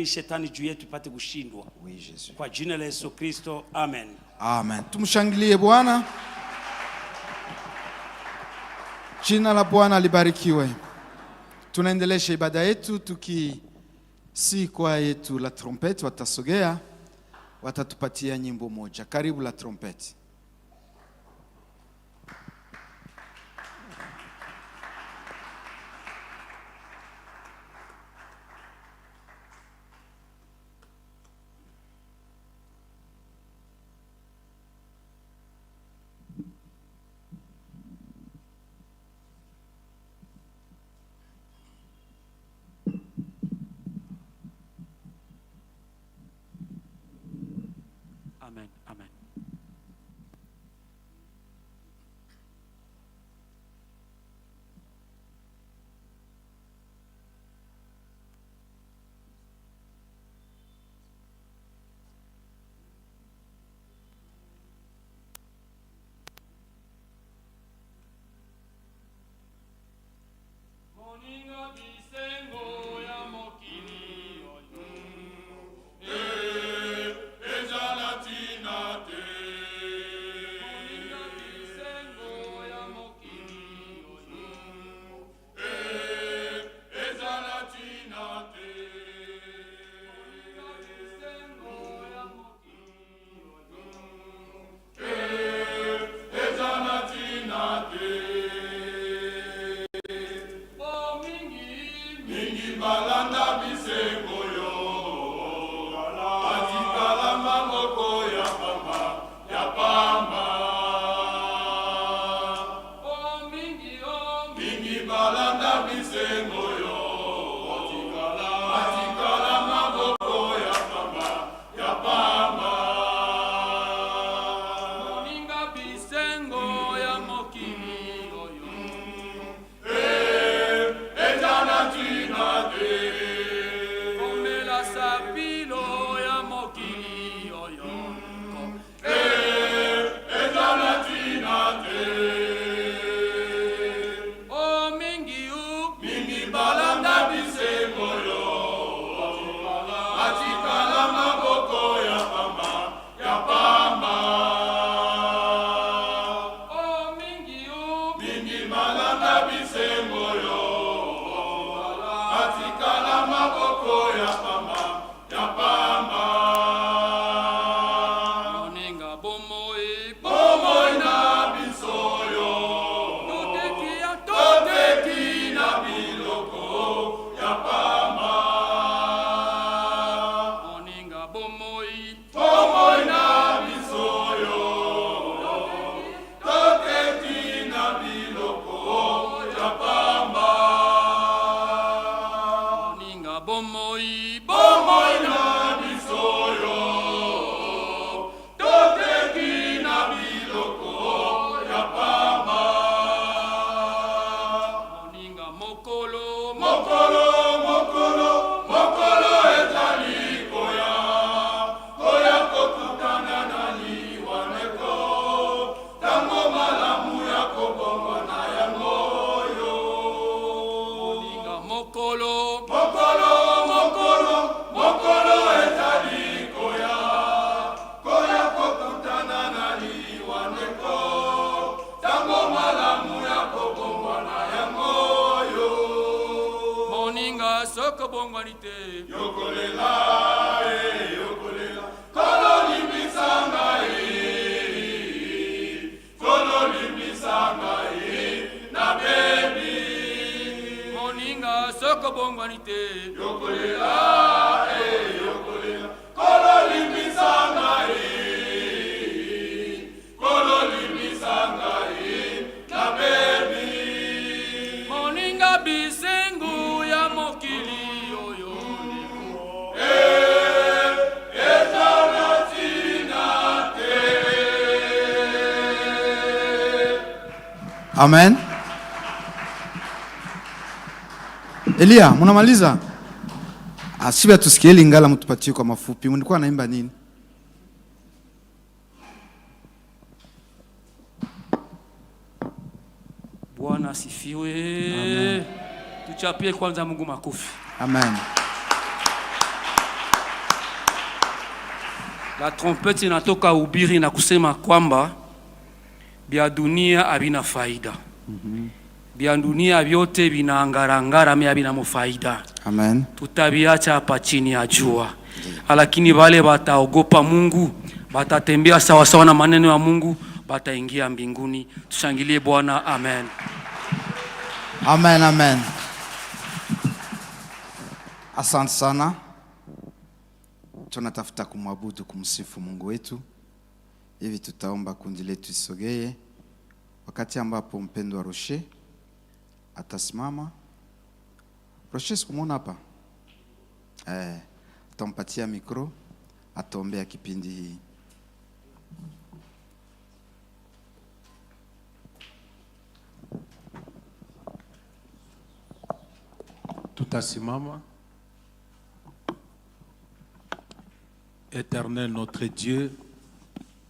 shetani juu yetu ipate kushindwa. Oui, Jésus. Kwa jina la Yesu Kristo, amen. Amen. Tumshangilie Bwana. Jina la Bwana libarikiwe. Tunaendelesha ibada yetu si kwa yetu la trompeti watasogea, watatupatia nyimbo moja. Karibu la trompeti. Amen, amen. Amen. Elia, munamaliza? Asibe tusikie Lingala mtupatie kwa mafupi. Mlikuwa naimba nini? Bwana asifiwe. Tuchapie kwanza Mungu makofi. Amen. La trompete inatoka ubiri na kusema kwamba bia dunia havina faida. Bia dunia vyote vinaangarangara mimi havina faida. Amen. Tutaviacha hapa chini ya jua. Lakini wale wataogopa Mungu, watatembea sawa sawa na maneno ya Mungu, wataingia mbinguni. Tushangilie Bwana. Amen. Amen, amen. Asante sana. Tunatafuta kumwabudu, kumsifu Mungu wetu. Hivi tutaomba kundi letu isogee. Wakati ambapo mpendwa Rocher atasimama. Rocher sikumwona hapa. Tutampatia mikro, ataombea kipindi hii. Tutasimama. Éternel notre Dieu,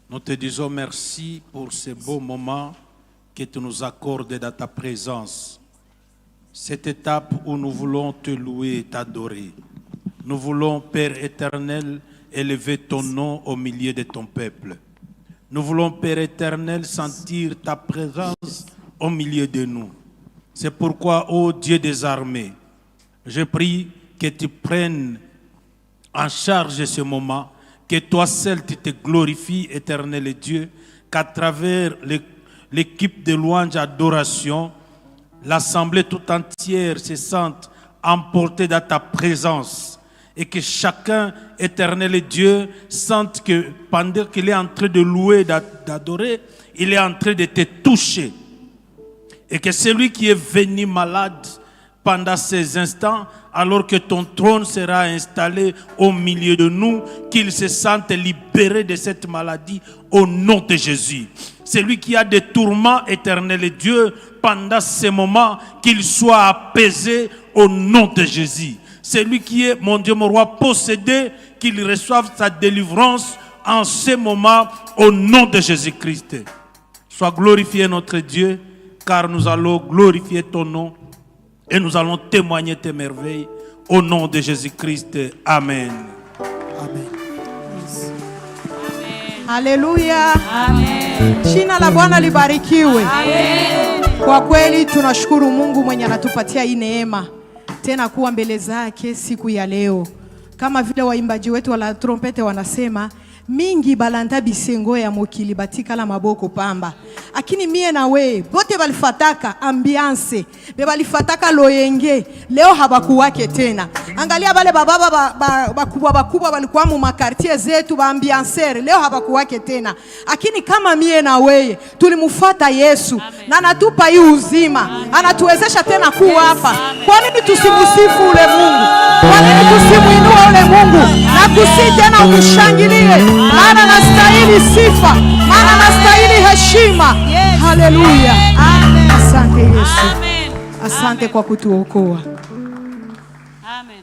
nous te disons merci pour ce beau moment que tu nous accordes dans ta présence. Cette étape où nous voulons te louer et t'adorer. Nous voulons, Père éternel, élever ton nom au milieu de ton peuple. Nous voulons, Père éternel, sentir ta présence au milieu de nous. C'est pourquoi, ô Dieu des armées, je prie que tu prennes en charge ce moment, que toi seul tu te glorifies, éternel Dieu, qu'à travers l'équipe de louange adoration, l'assemblée tout entière se sente emportée dans ta présence et que chacun, éternel Dieu, sente que pendant qu'il est en train de louer, d'adorer, il est en train de te toucher. Et que celui qui est venu malade pendant ces instants, alors que ton trône sera installé au milieu de nous, qu'il se sente libéré de cette maladie au nom de Jésus. Celui qui a des tourments, éternel Dieu, pendant ces moments, qu'il soit apaisé au nom de Jésus. Celui qui est, mon Dieu, mon roi, possédé, qu'il reçoive sa délivrance en ce moment au nom de Jésus-Christ. Sois glorifié notre Dieu, car nous allons glorifier ton nom et nous allons témoigner tes merveilles au nom de Jésus-Christ. Amen. Amen. Haleluya. Amen. Jina la Bwana libarikiwe. Amen. Kwa kweli tunashukuru Mungu mwenye anatupatia hii neema tena kuwa mbele zake siku ya leo. Kama vile waimbaji wetu wa trompete wanasema, mingi balanda bisengo ya mokili batikala maboko pamba. Lakini mie na we bote balifataka ambiance, balifataka loyenge, leo habakuwake tena. Angalia bale baba bakubwa walikuwa mu makartie zetu ba ambianceur, leo habakuwake tena. Lakini kama mie na we tulimfuata Yesu, na anatupa hii uzima, anatuwezesha tena kuwa hapa. Kwa nini tusimusifu ule Mungu? Kwa nini tusimuinue ule Mungu? Na kusi tena kushangilie. Maana anastahili sifa, maana anastahili heshima. Haleluya. Amen. Asante Yesu. Amen. Asante kwa kutuokoa. Amen.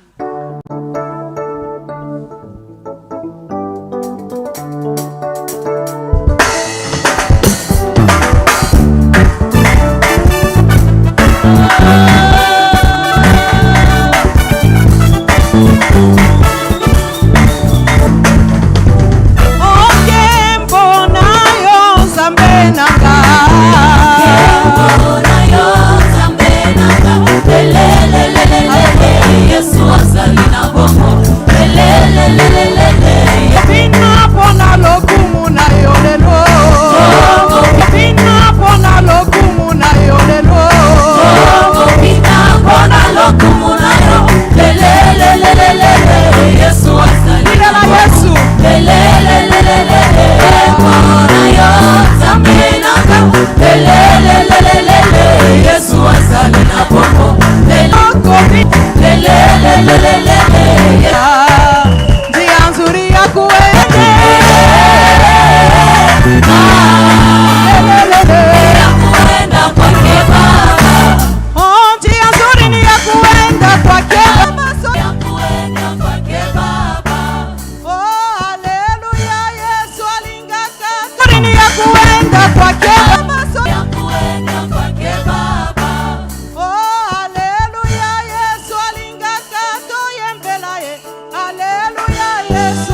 Hallelujah, yes,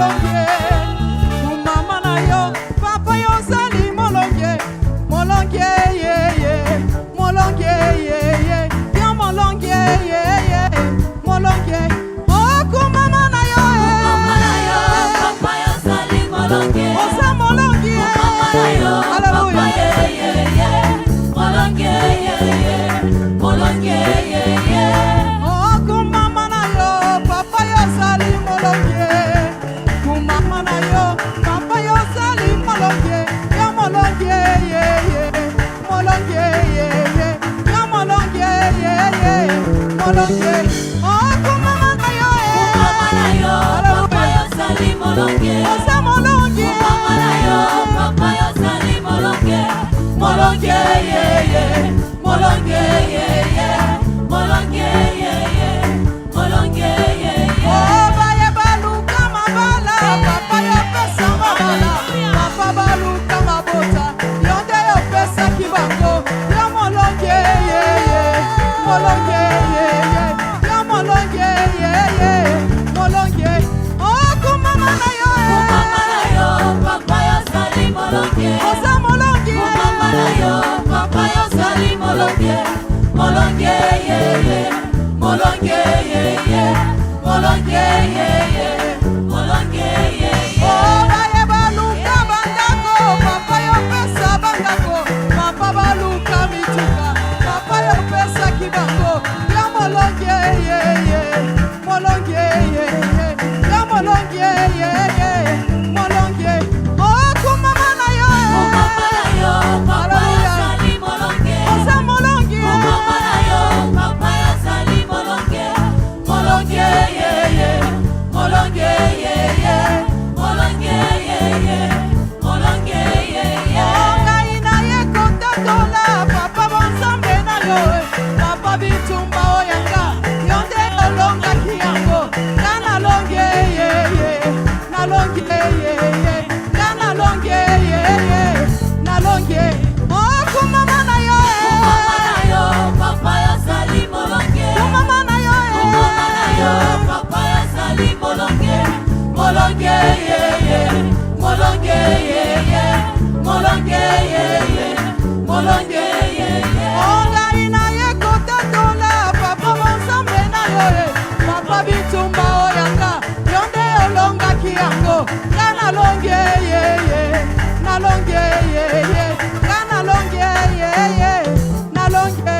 molonge kumama na yo papa yo zali molonge molonge ye ye molonge ye ye yo molonge ye ye molonge oh kumama na yo papa yo zali molonge osa molonge kumama na yo papa ye molonge ye molonge ye oh kumama na yo papa yo zali molonge kumama na yo papa yo zali molonge yo molonge ye ye molonge ye ye yo molonge ye ye molonge oh kumama na yo papa yo zali molonge osa molonge kumama na yo papa yo zali molonge molonge ye molonge ye molonge ye molonge ye oh baye baluka mabala papa yo pesa mabala papa baluka mabota yonde yo pesa kibango yo molonge ye ye molonge ye ye yo molonge ye ye molonge oh kumama na yo papa yo zali molonge osa molonge kumama na yo papa yo zali molonge molonge ye molonge ye molonge ye molonge ye oh baye baluka bandako papa yo pesa bandako papa baluka mituka papa yo pesa kibango yo molonge ye ye molonge ye ye yo molonge ye ye molonge oh kumama na yo kumama na yo papa yo zali molonge osa molonge kumama na yo papa yo zali molonge molonge ye molonge ye molonge ye molonge ye oh ngai na ye kontatola papa bonzambe na yo papa bitumba oyanga yonde olongaki yango kana longe ye ye nalonge ye ye kana longe ye ye nalonge oh kumama na yo kumama na yo papa yo zali molonge kumama na yo kumama na yo papa yo zali molonge molonge ye molonge ye molonge ye molonge ye oh ngai na ye kontatola papa bonzambe na yo papa bitumba oyanga yonde olongaki yango kana longe ye ye nalonge ye ye kana longe ye ye nalonge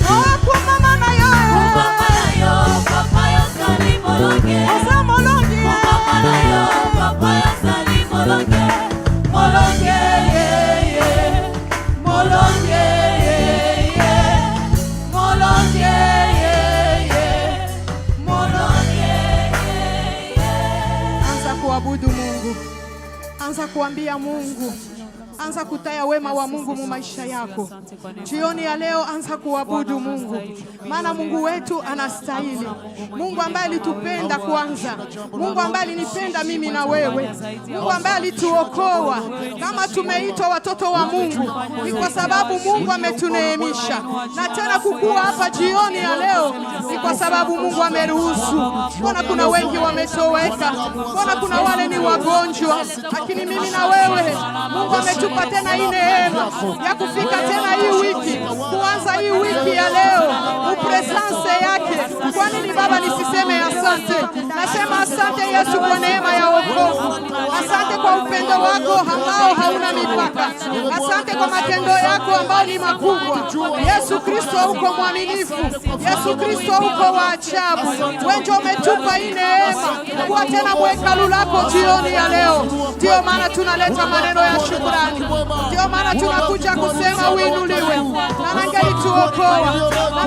oh kumama na yo kumama na yo papa yo zali molonge osa molonge kumama na yo papa yo zali molonge molonge ye molonge ye molonge ye molonge ye anza kuabudu Mungu, anza kuambia Mungu, anza kutaya wema wa Mungu mu maisha yako. Jioni ya leo anza kuabudu Mungu, maana Mungu wetu anastahili. Mungu ambaye alitupenda kwanza, Mungu ambaye alinipenda mimi na wewe, Mungu ambaye alituokoa. Kama tumeitwa watoto wa Mungu ni kwa sababu Mungu ametuneemisha, na tena kukua hapa jioni ya leo ni kwa sababu Mungu ameruhusu. Mbona kuna wengi wametoweka, mbona kuna wale ni wagonjwa, lakini mimi na wewe Mungu ametupa tena hii neema ya kufika tena hii wiki, kuanza hii wiki ya leo upresence yake. Kwa nini Baba nisiseme asante? Nasema asante Yesu kwa neema ya wokovu, asante kwa upendo wako ambao hauna mipaka, asante kwa matendo yako ambao ni makubwa. Yesu Kristo uko mwaminifu, Yesu Kristo uko wa ajabu. Wewe ndio umetupa hii neema kuwa tena mwekalu lako jioni ya leo. Ndio maana tunaleta maneno ya shukrani, ndio maana tunakuja kusema uinuliwe. Nani angelituokoa?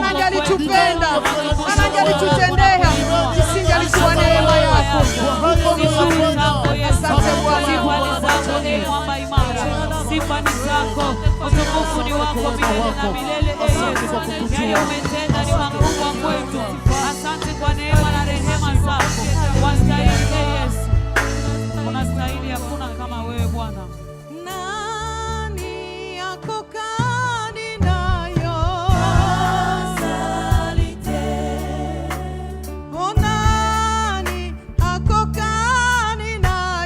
Nani angelitupenda? Nani angelitutendea isingelikuwa neema yako? Asante Bwana. Sifa ni zako, utukufu ni wako milele na milele. Yesu, yeye umetenda ni makubwa kwetu. Asante kwa neema na rehema zako. Wastahili Yesu, unastahili, hakuna kama wewe Bwana. Nani yako kani nayo? Oh, nani ako kani nayo?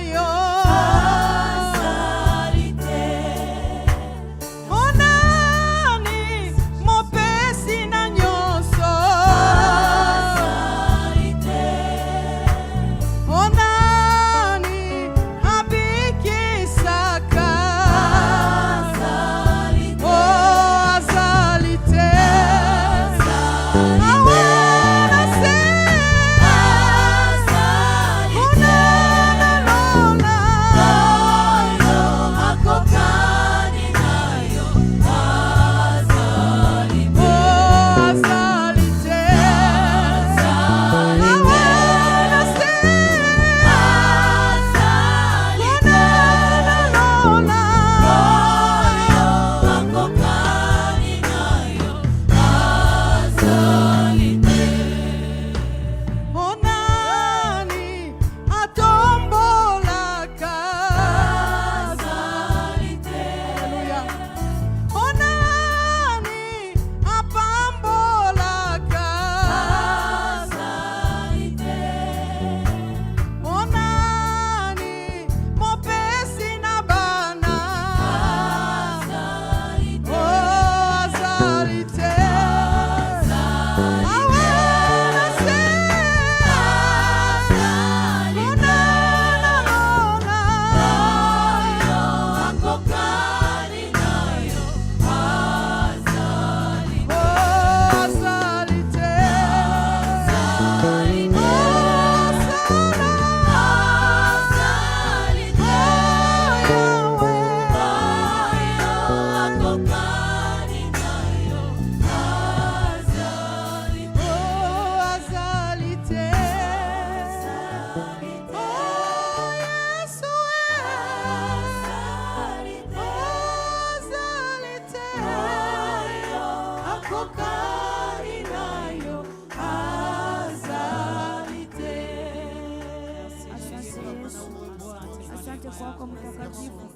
asante kwako mtakatifu.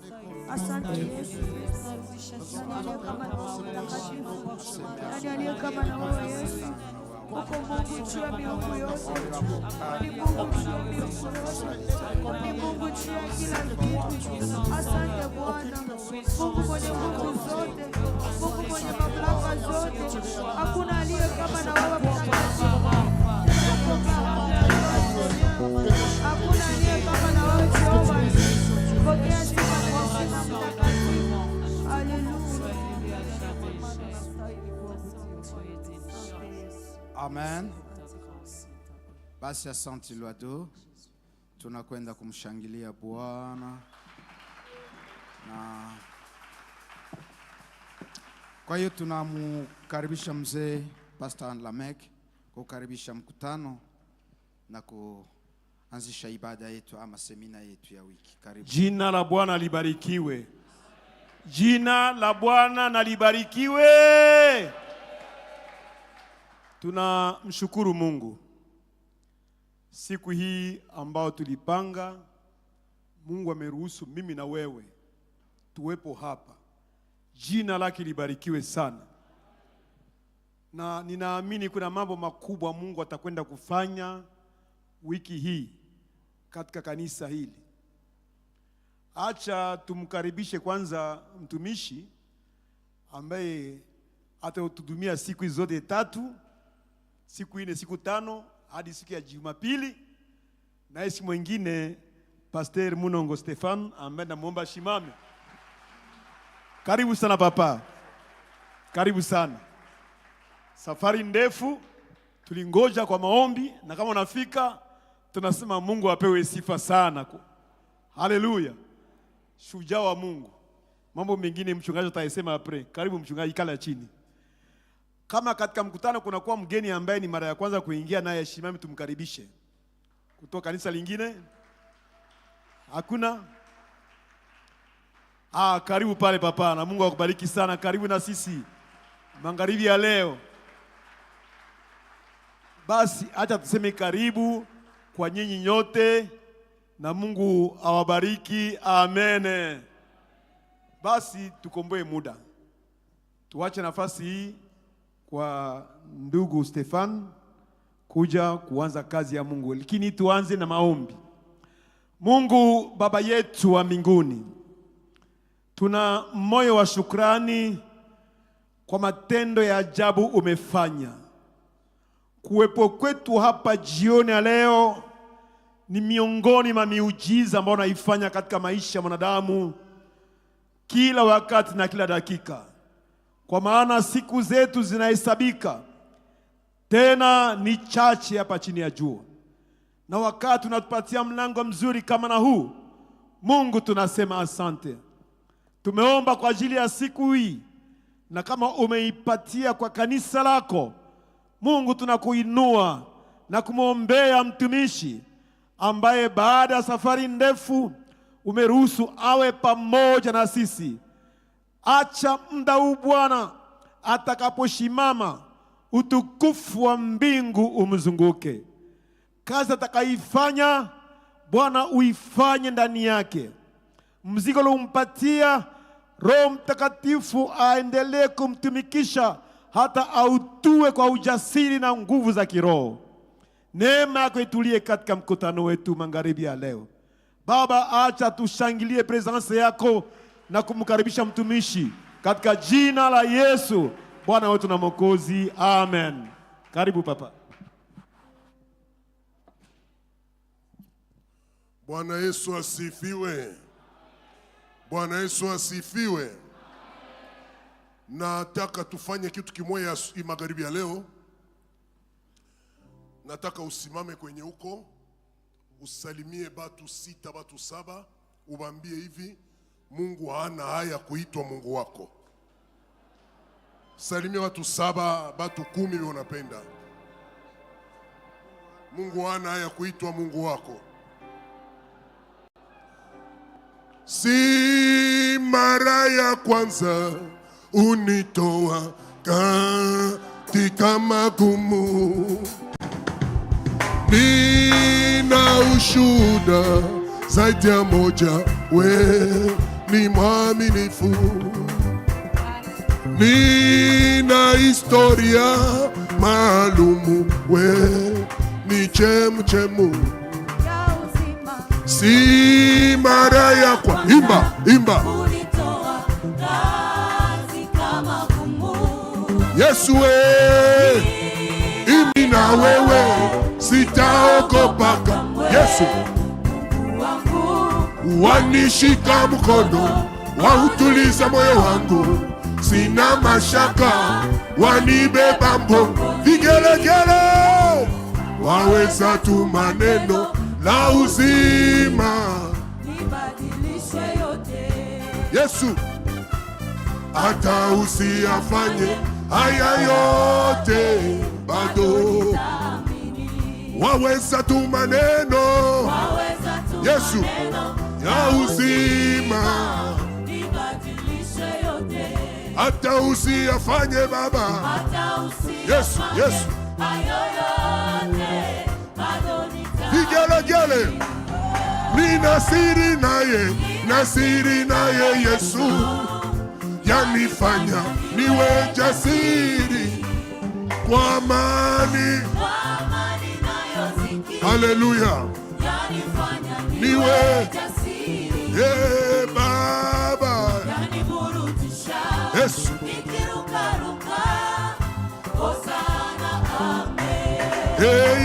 Asante Yesu. Nani aliye kama na wewe mtakatifu? Nani aliye kama na wewe Yesu? Uko Mungu juu ya miungu yote. Ni Mungu juu ya miungu yote. Ni Mungu juu ya kila kitu. Asante Bwana. Mungu mwenye nguvu zote. Mungu mwenye mamlaka zote. Hakuna aliye kama na wewe mtakatifu. Hakuna aliye kama na wewe Jehova. Pokea sifa kwa jina mtakatifu. Haleluya. Amen. Basi asante Lwado, tunakwenda kumshangilia Bwana. Na kwa hiyo tunamkaribisha mzee Pastor Lamek kukaribisha mkutano na kuanzisha ibada yetu ama semina yetu ya wiki. Karibu. Jina la Bwana libarikiwe. Jina la Bwana na libarikiwe. Tunamshukuru Mungu. Siku hii ambao tulipanga, Mungu ameruhusu mimi na wewe tuwepo hapa. Jina lake libarikiwe sana. Na ninaamini kuna mambo makubwa Mungu atakwenda kufanya wiki hii katika kanisa hili. Acha tumkaribishe kwanza mtumishi ambaye atahudumia siku zote 3, siku 4, siku 5 hadi siku ya Jumapili. Na esi mwingine Pastor Munongo Stefan ambaye namuomba shimame. Karibu sana papa. Karibu sana. Safari ndefu, tulingoja kwa maombi, na kama unafika tunasema Mungu apewe sifa sana. Haleluya. Shujaa wa Mungu. Mambo mengine mchungaji atasema apre. Karibu mchungaji, kala chini. Kama katika mkutano kuna kuwa mgeni ambaye ni mara ya kwanza kuingia, naye shimami tumkaribishe. Kutoka kanisa lingine? Hakuna? Karibu pale papa, na Mungu akubariki sana. Karibu na sisi magharibi ya leo. Basi acha tuseme karibu kwa nyinyi nyote, na Mungu awabariki. Amen. Basi tukomboe muda, tuache nafasi hii kwa ndugu Stefan kuja kuanza kazi ya Mungu. Lakini tuanze na maombi. Mungu Baba yetu wa mbinguni, tuna moyo wa shukrani kwa matendo ya ajabu umefanya. Kuwepo kwetu hapa jioni ya leo ni miongoni mwa miujiza ambayo unaifanya katika maisha ya mwanadamu kila wakati na kila dakika. Kwa maana siku zetu zinahesabika, tena ni chache hapa chini ya jua. Na wakati unatupatia mlango mzuri kama na huu, Mungu tunasema asante. Tumeomba kwa ajili ya siku hii, na kama umeipatia kwa kanisa lako, Mungu tunakuinua na kumwombea mtumishi ambaye baada ya safari ndefu umeruhusu awe pamoja na sisi. Acha muda huu Bwana, atakaposhimama utukufu wa mbingu umzunguke. Kazi atakaifanya Bwana uifanye ndani yake. Mzigo uliompatia Roho Mtakatifu aendelee kumtumikisha hata autue kwa ujasiri na nguvu za kiroho. Neema yako itulie katika mkutano wetu magharibi ya leo. Baba, acha tushangilie presence yako na kumkaribisha mtumishi katika jina la Yesu Bwana wetu na Mwokozi. Amen. Karibu papa. Bwana Yesu asifiwe. Bwana Yesu asifiwe. Nataka tufanye kitu kimoja magharibi ya leo. Nataka usimame kwenye uko, usalimie batu 6, batu 7, ubambie hivi: Mungu hana haya kuitwa Mungu wako. Salimia batu 7, batu 10 unapenda. Mungu hana haya kuitwa Mungu wako. Si mara ya kwanza unitoa katika magumu, nina ushuhuda zaidi ya moja, we ni mwaminifu. Nina historia maalumu, we ni chemchemu, si mara ya kwa imba imba. Yesu we, imi na wewe sitaogopa kamwe. Yesu wanishika mkono, wautuliza moyo wangu, sina mashaka, wanibeba mbongo, vigelegele, waweza tu maneno la uzima, nibadilishe yote. Yesu hata usiyafanye haya yote bado, waweza tu maneno, Yesu ya uzima, nibadilishe yote. Hata usiyafanye Baba, Yesu, Yesu, vigelegele, nina siri naye, na siri naye Yesu, yanifanya niwe jasiri kwa amani. Haleluya, niwe Baba, Yesu,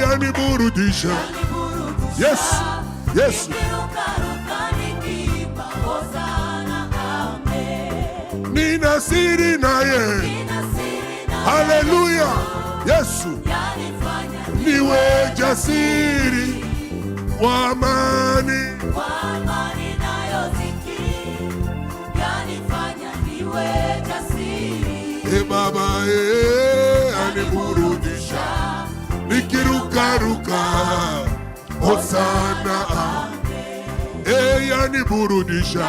yaniburudisha, Yesu, Yesu, nina siri naye, haleluya, Yesu, niwe jasiri kwa amani. Baba, aniburudisha, nikirukaruka, hosana, yaniburudisha,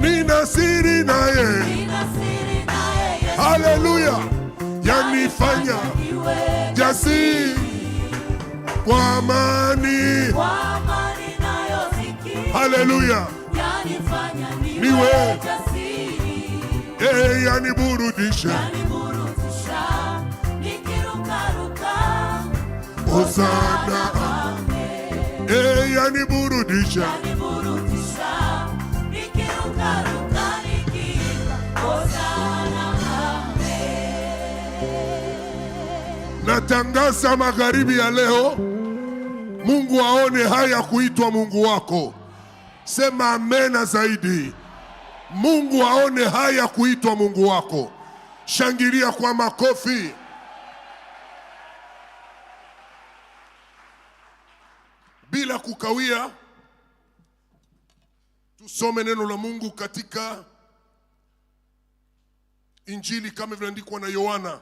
nina siri naye, haleluya, yanifanya jasiri kwa amani. Haleluya, niwe yaniburudisha, hosana, yaniburudisha, natangaza magharibi ya leo, Mungu aone haya kuitwa Mungu wako. Sema amena zaidi. Mungu aone haya kuitwa Mungu wako. Shangilia kwa makofi. Bila kukawia, tusome neno la Mungu katika Injili kama ilivyoandikwa na Yohana,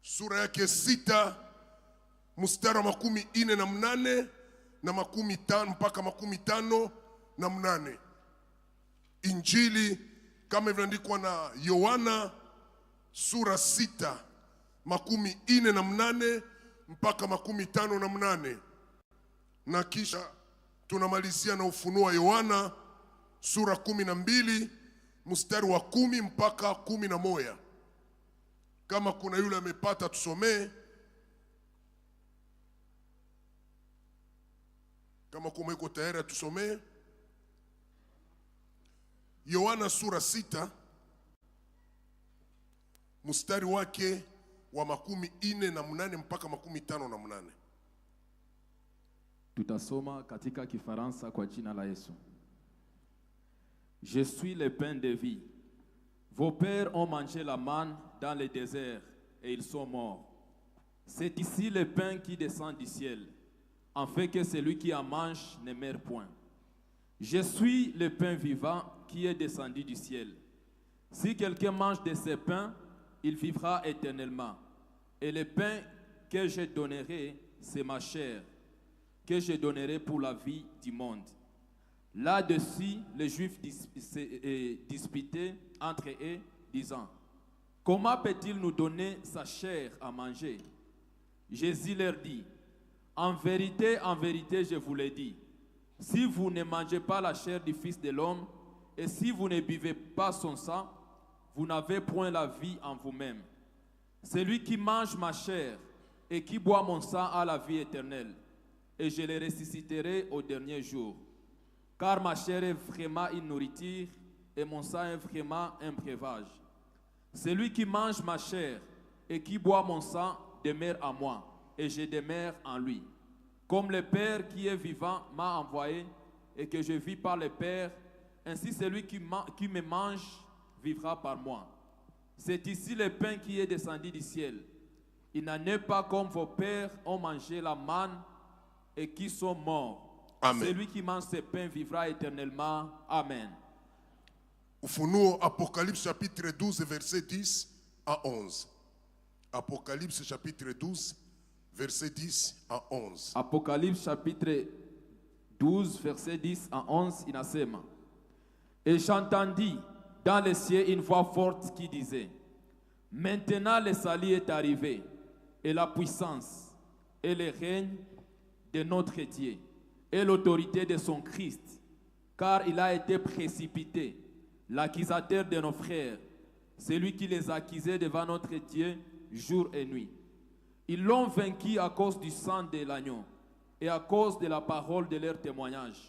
sura yake 6 mstari wa 48 na 50 mpaka 58. Injili kama ilivyoandikwa na Yohana, sura 6 48 mpaka 58, na kisha tunamalizia na Ufunuo wa Yohana sura 12 mstari wa 10 mpaka 11. Kama kuna yule amepata tusomee. Kama kuma iko tayari tusomee. Yohana sura 6 mstari wake wa 48 mpaka 58. Tutasoma katika Kifaransa kwa jina la Yesu. Je suis le pain de vie. Vos pères ont mangé la manne dans le désert et ils sont morts. C'est ici le pain qui descend du ciel, afin que celui qui en mange ne meure point. Je suis le pain vivant qui est descendu du ciel. Si quelqu'un mange de ce pain, il vivra éternellement. Et le pain que je donnerai, c'est ma chair, que je donnerai pour la vie du monde. Là-dessus, les Juifs disputaient entre eux, disant: comment peut-il nous donner sa chair à manger? Jésus leur dit, en vérité, je vous le dis, si vous ne mangez pas la chair du Fils de l'homme, et si vous ne buvez pas son sang, vous n'avez point la vie en vous-même. Celui qui mange ma chair et qui boit mon sang a la vie éternelle, et je le ressusciterai au dernier jour. Car ma chair est vraiment une nourriture, et mon sang est vraiment un breuvage. Celui qui mange ma chair et qui boit mon sang demeure en moi, et je demeure en lui. Comme le Père qui est vivant m'a envoyé, et que je vis par le Père, ainsi celui qui me mange vivra par moi. C'est ici le pain qui est descendu du ciel. Il n'en est pas comme vos pères ont mangé la manne et qui sont morts. Amen. Celui qui mange ce pain vivra éternellement. Amen. Ufunuo Apocalypse chapitre 12 verset 10 à 11. Apocalypse chapitre 12 verset 10 à 11. Apocalypse chapitre 12 verset 10 à 11 inasema. Et j'entendis dans les cieux une voix forte qui disait, maintenant le salut est arrivé, et la puissance, et le règne de notre Dieu, et l'autorité de son Christ, car il a été précipité, l'accusateur de nos frères, celui qui les accusait devant notre Dieu jour et nuit. Ils l'ont vaincu à cause du sang de l'agneau, et à cause de la parole de leur témoignage,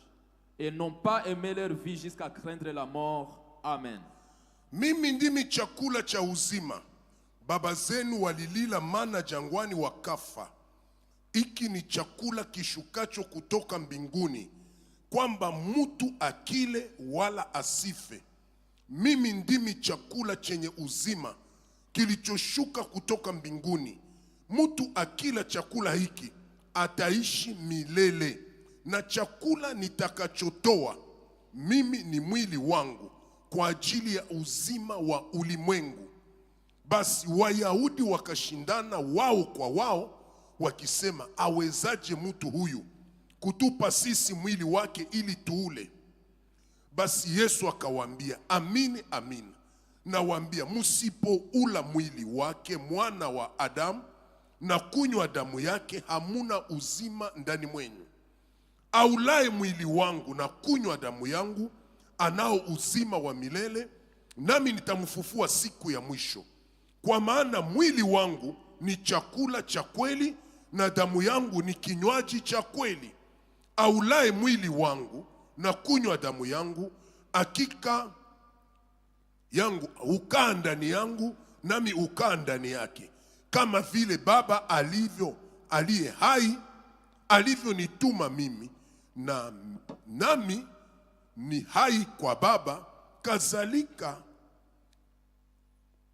et n'ont pas aimé leur vie jusqu'à craindre la mort. Amen. Mimi ndimi chakula cha uzima. Baba zenu walilila mana jangwani wakafa. Iki ni chakula kishukacho kutoka mbinguni, kwamba mtu akile wala asife. Mimi ndimi chakula chenye uzima kilichoshuka kutoka mbinguni. Mtu akila chakula hiki ataishi milele, na chakula nitakachotoa mimi ni mwili wangu kwa ajili ya uzima wa ulimwengu. Basi Wayahudi wakashindana wao kwa wao wakisema, awezaje mtu huyu kutupa sisi mwili wake ili tuule? Basi Yesu akawaambia, amini amini nawaambia, msipoula mwili wake mwana wa Adamu na kunywa damu yake, hamuna uzima ndani mwenu. Aulaye mwili wangu na kunywa damu yangu anao uzima wa milele, nami nitamfufua siku ya mwisho. Kwa maana mwili wangu ni chakula cha kweli, na damu yangu ni kinywaji cha kweli. Aulaye mwili wangu na kunywa damu yangu, hakika yangu ukaa ndani yangu, nami ukaa ndani yake. Kama vile Baba aliye hai alivyonituma mimi, na nami ni hai kwa Baba,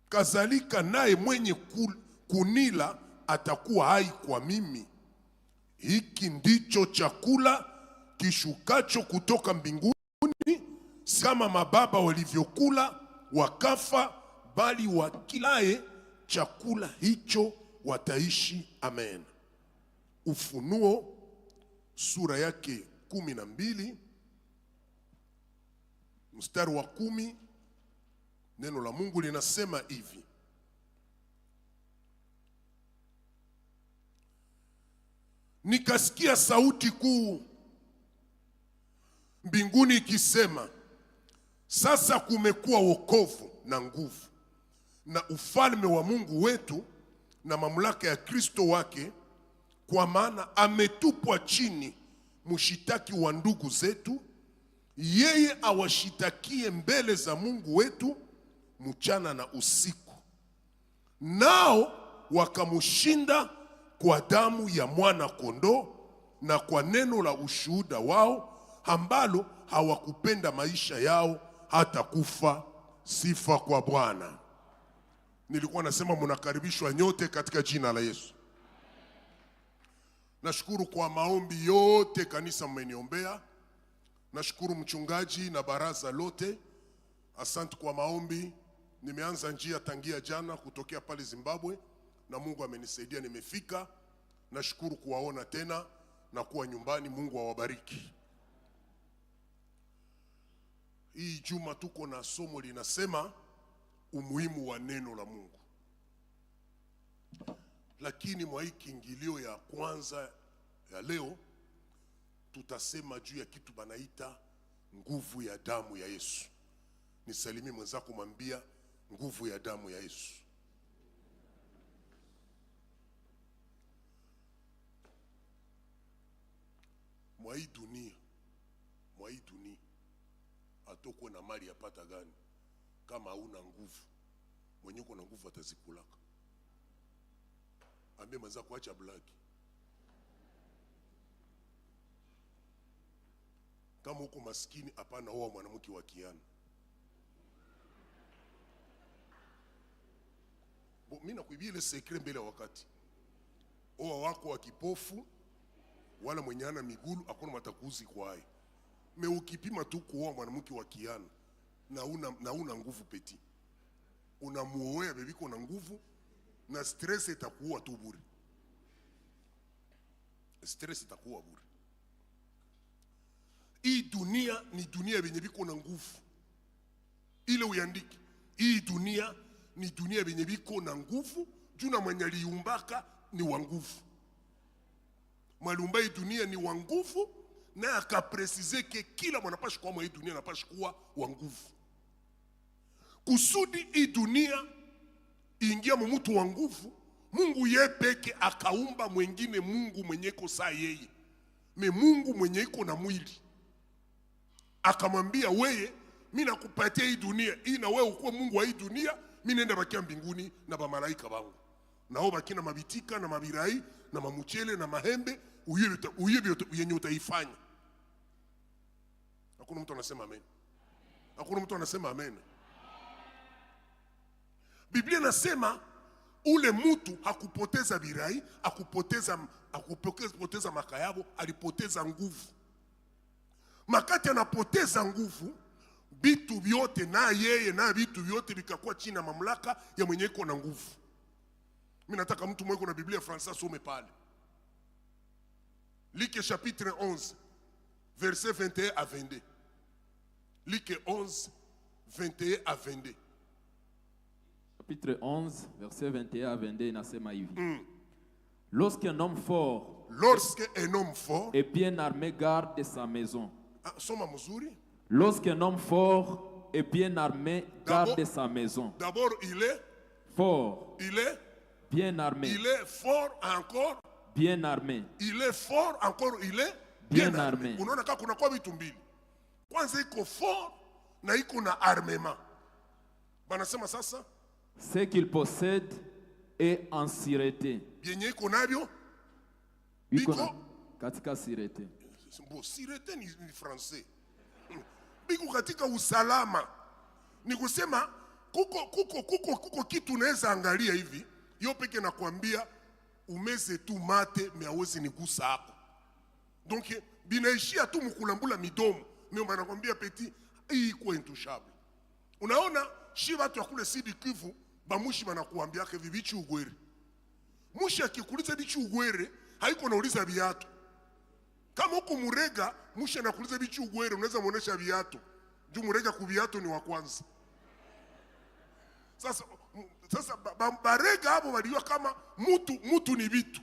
kazalika naye mwenye kunila atakuwa hai kwa mimi. Hiki ndicho chakula kishukacho kutoka mbinguni, kama mababa walivyokula wakafa, bali wakilaye chakula hicho wataishi. Amen. Ufunuo sura yake 12 mstari wa 10, neno la Mungu linasema hivi: nikasikia sauti kuu mbinguni ikisema, sasa kumekuwa wokovu na nguvu na ufalme wa Mungu wetu na mamlaka ya Kristo wake, kwa maana ametupwa chini mshitaki wa ndugu zetu, yeye awashitakie mbele za Mungu wetu mchana na usiku. Nao wakamshinda kwa damu ya mwana kondoo na kwa neno la ushuhuda wao, ambalo hawakupenda maisha yao hata kufa. Sifa kwa Bwana. Nilikuwa nasema mnakaribishwa nyote katika jina la Yesu. Nashukuru kwa maombi yote kanisa mmeniombea. Nashukuru mchungaji na baraza lote. Asante kwa maombi. Nimeanza njia tangia jana kutokea pale Zimbabwe, na Mungu amenisaidia nimefika. Nashukuru kuwaona tena na kuwa nyumbani. Mungu awabariki. Hii juma tuko na somo linasema umuhimu wa neno la Mungu. Lakini mwa hii kiingilio ya kwanza ya leo tutasema juu ya kitu banaita nguvu ya damu ya Yesu. Nisalimie mwenzako, mwambia nguvu ya damu ya Yesu. Mwa hii dunia atokwe na mali yapata gani kama hauna nguvu? Mwenye uko na nguvu atazikulaka. Ambie mwenzako acha blaki. Kama uko maskini, hapana oa mwanamke wa kiana. Mimi nakuibia ile secret mbele wakati. Oa wako wa kipofu wala mwenye ana migulu akona matakuzi kwa hai. Me ukipima tu kuoa mwanamke wa kiana na una nguvu peti. Unamuoea bebiko na nguvu na stress itakuwa tu bure. Stress itakuwa bure. Hii dunia ni dunia yenye biko na nguvu. Ile uyandiki. Hii dunia ni dunia yenye biko na nguvu, juu na mwenye aliumbaka ni wa nguvu. Malumba hii dunia ni wa nguvu, na akapresize ke kila mwanapashi kwa mwa hii dunia napashi kuwa wa nguvu. Kusudi hii dunia ingia mtu wa nguvu, Mungu ye peke akaumba mwengine Mungu mwenyeko saa yeye. Me Mungu mwenyeko na mwili. Akamwambia weye, mimi nakupatia hii dunia, hii na wewe ukuwe Mungu wa hii dunia, mimi nenda bakia mbinguni na ba malaika bangu. Nao baki na mabitika na mabirai na mamuchele na mahembe, uye yenye utaifanya. Hakuna mtu anasema amen. Hakuna mtu anasema amen. Biblia nasema ule mtu hakupoteza birai, hakupoteza makayabo, alipoteza nguvu. Makati anapoteza nguvu, bitu vyote na yeye na bitu vyote vikakuwa chini ya mamlaka ya mwenye iko na nguvu. Mimi nataka mtu mweko na Biblia Fransa some pale. Luc chapitre 11 verset 21 à 22. Luc 11 21 à 22. Chapitre 11 verset 21 à 22 inasema hivi. Lorsqu'un homme fort et bien armé garde sa maison. Soma mzuri. Lorsqu'un homme fort et bien armé garde sa maison. D'abord il est fort. Il est bien armé. Il est fort encore bien armé. Il est fort encore, il est bien armé. Unaona kama kuna kwa vitu mbili. Kwanza iko fort na iko na armement. Banasema sasa ce qu'il possède est en sûreté. Bien iko nabyo biko katika sûreté. Bon, sûreté ni français. Biko katika usalama. Ni kusema kuko kitu unaweza angalia hivi, yo peke na kuambia umeze tu mate meawezi nigusa hapo. Donc binaishia tu mkulambula midomo. Mimi nakwambia peti hii iko intouchable. Unaona shi watu ya kule Sud Kivu bamushi banakuambia ke vibichi ugwere. Mushi akikuuliza bichi ugwere haiko nauliza viatu. Kama uko Murega mushi anakuuliza bichi ugwere unaweza muonesha viatu. Juu Murega kuviatu ni wa kwanza. Sasa barega hapo waliua kama mutu ni vitu.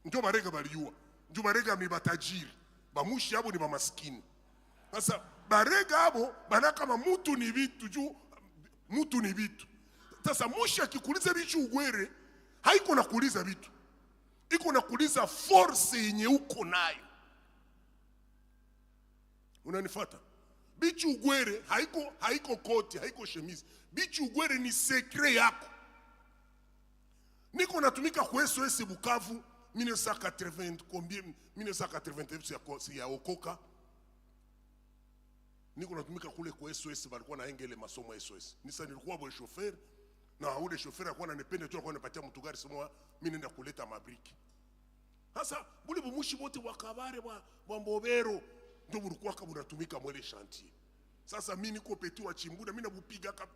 Ndio barega waliua. Ndio barega ni batajiri. Bamushi hapo ni bamaskini. Sasa barega hapo bana kama mutu ni vitu, juu mutu ni vitu. Sasa mushi akikuuliza bichi ugwere haiko na kuuliza vitu. Iko na kuuliza force yenye uko nayo. Unanifuata? Bichi ugwere haiko koti, haiko chemise. Bichi ugwere ni secret yako. Niko natumika kwa SOS Bukavu 1980 combien 1989 ya okoka. Niko natumika kule kwa SOS, balikuwa na engele masomo ya SOS. Nisa nilikuwa boy chauffeur na ule chauffeur alikuwa ananipenda tu, alikuwa anipatia mtu gari sema mimi nenda kuleta mabriki. Sasa buli bumushi bote wakabare wa Mbobero ndio bulikuwa kama unatumika mwele chantier. Sasa mimi niko peti wa Chimbunda, mimi nabupigaka.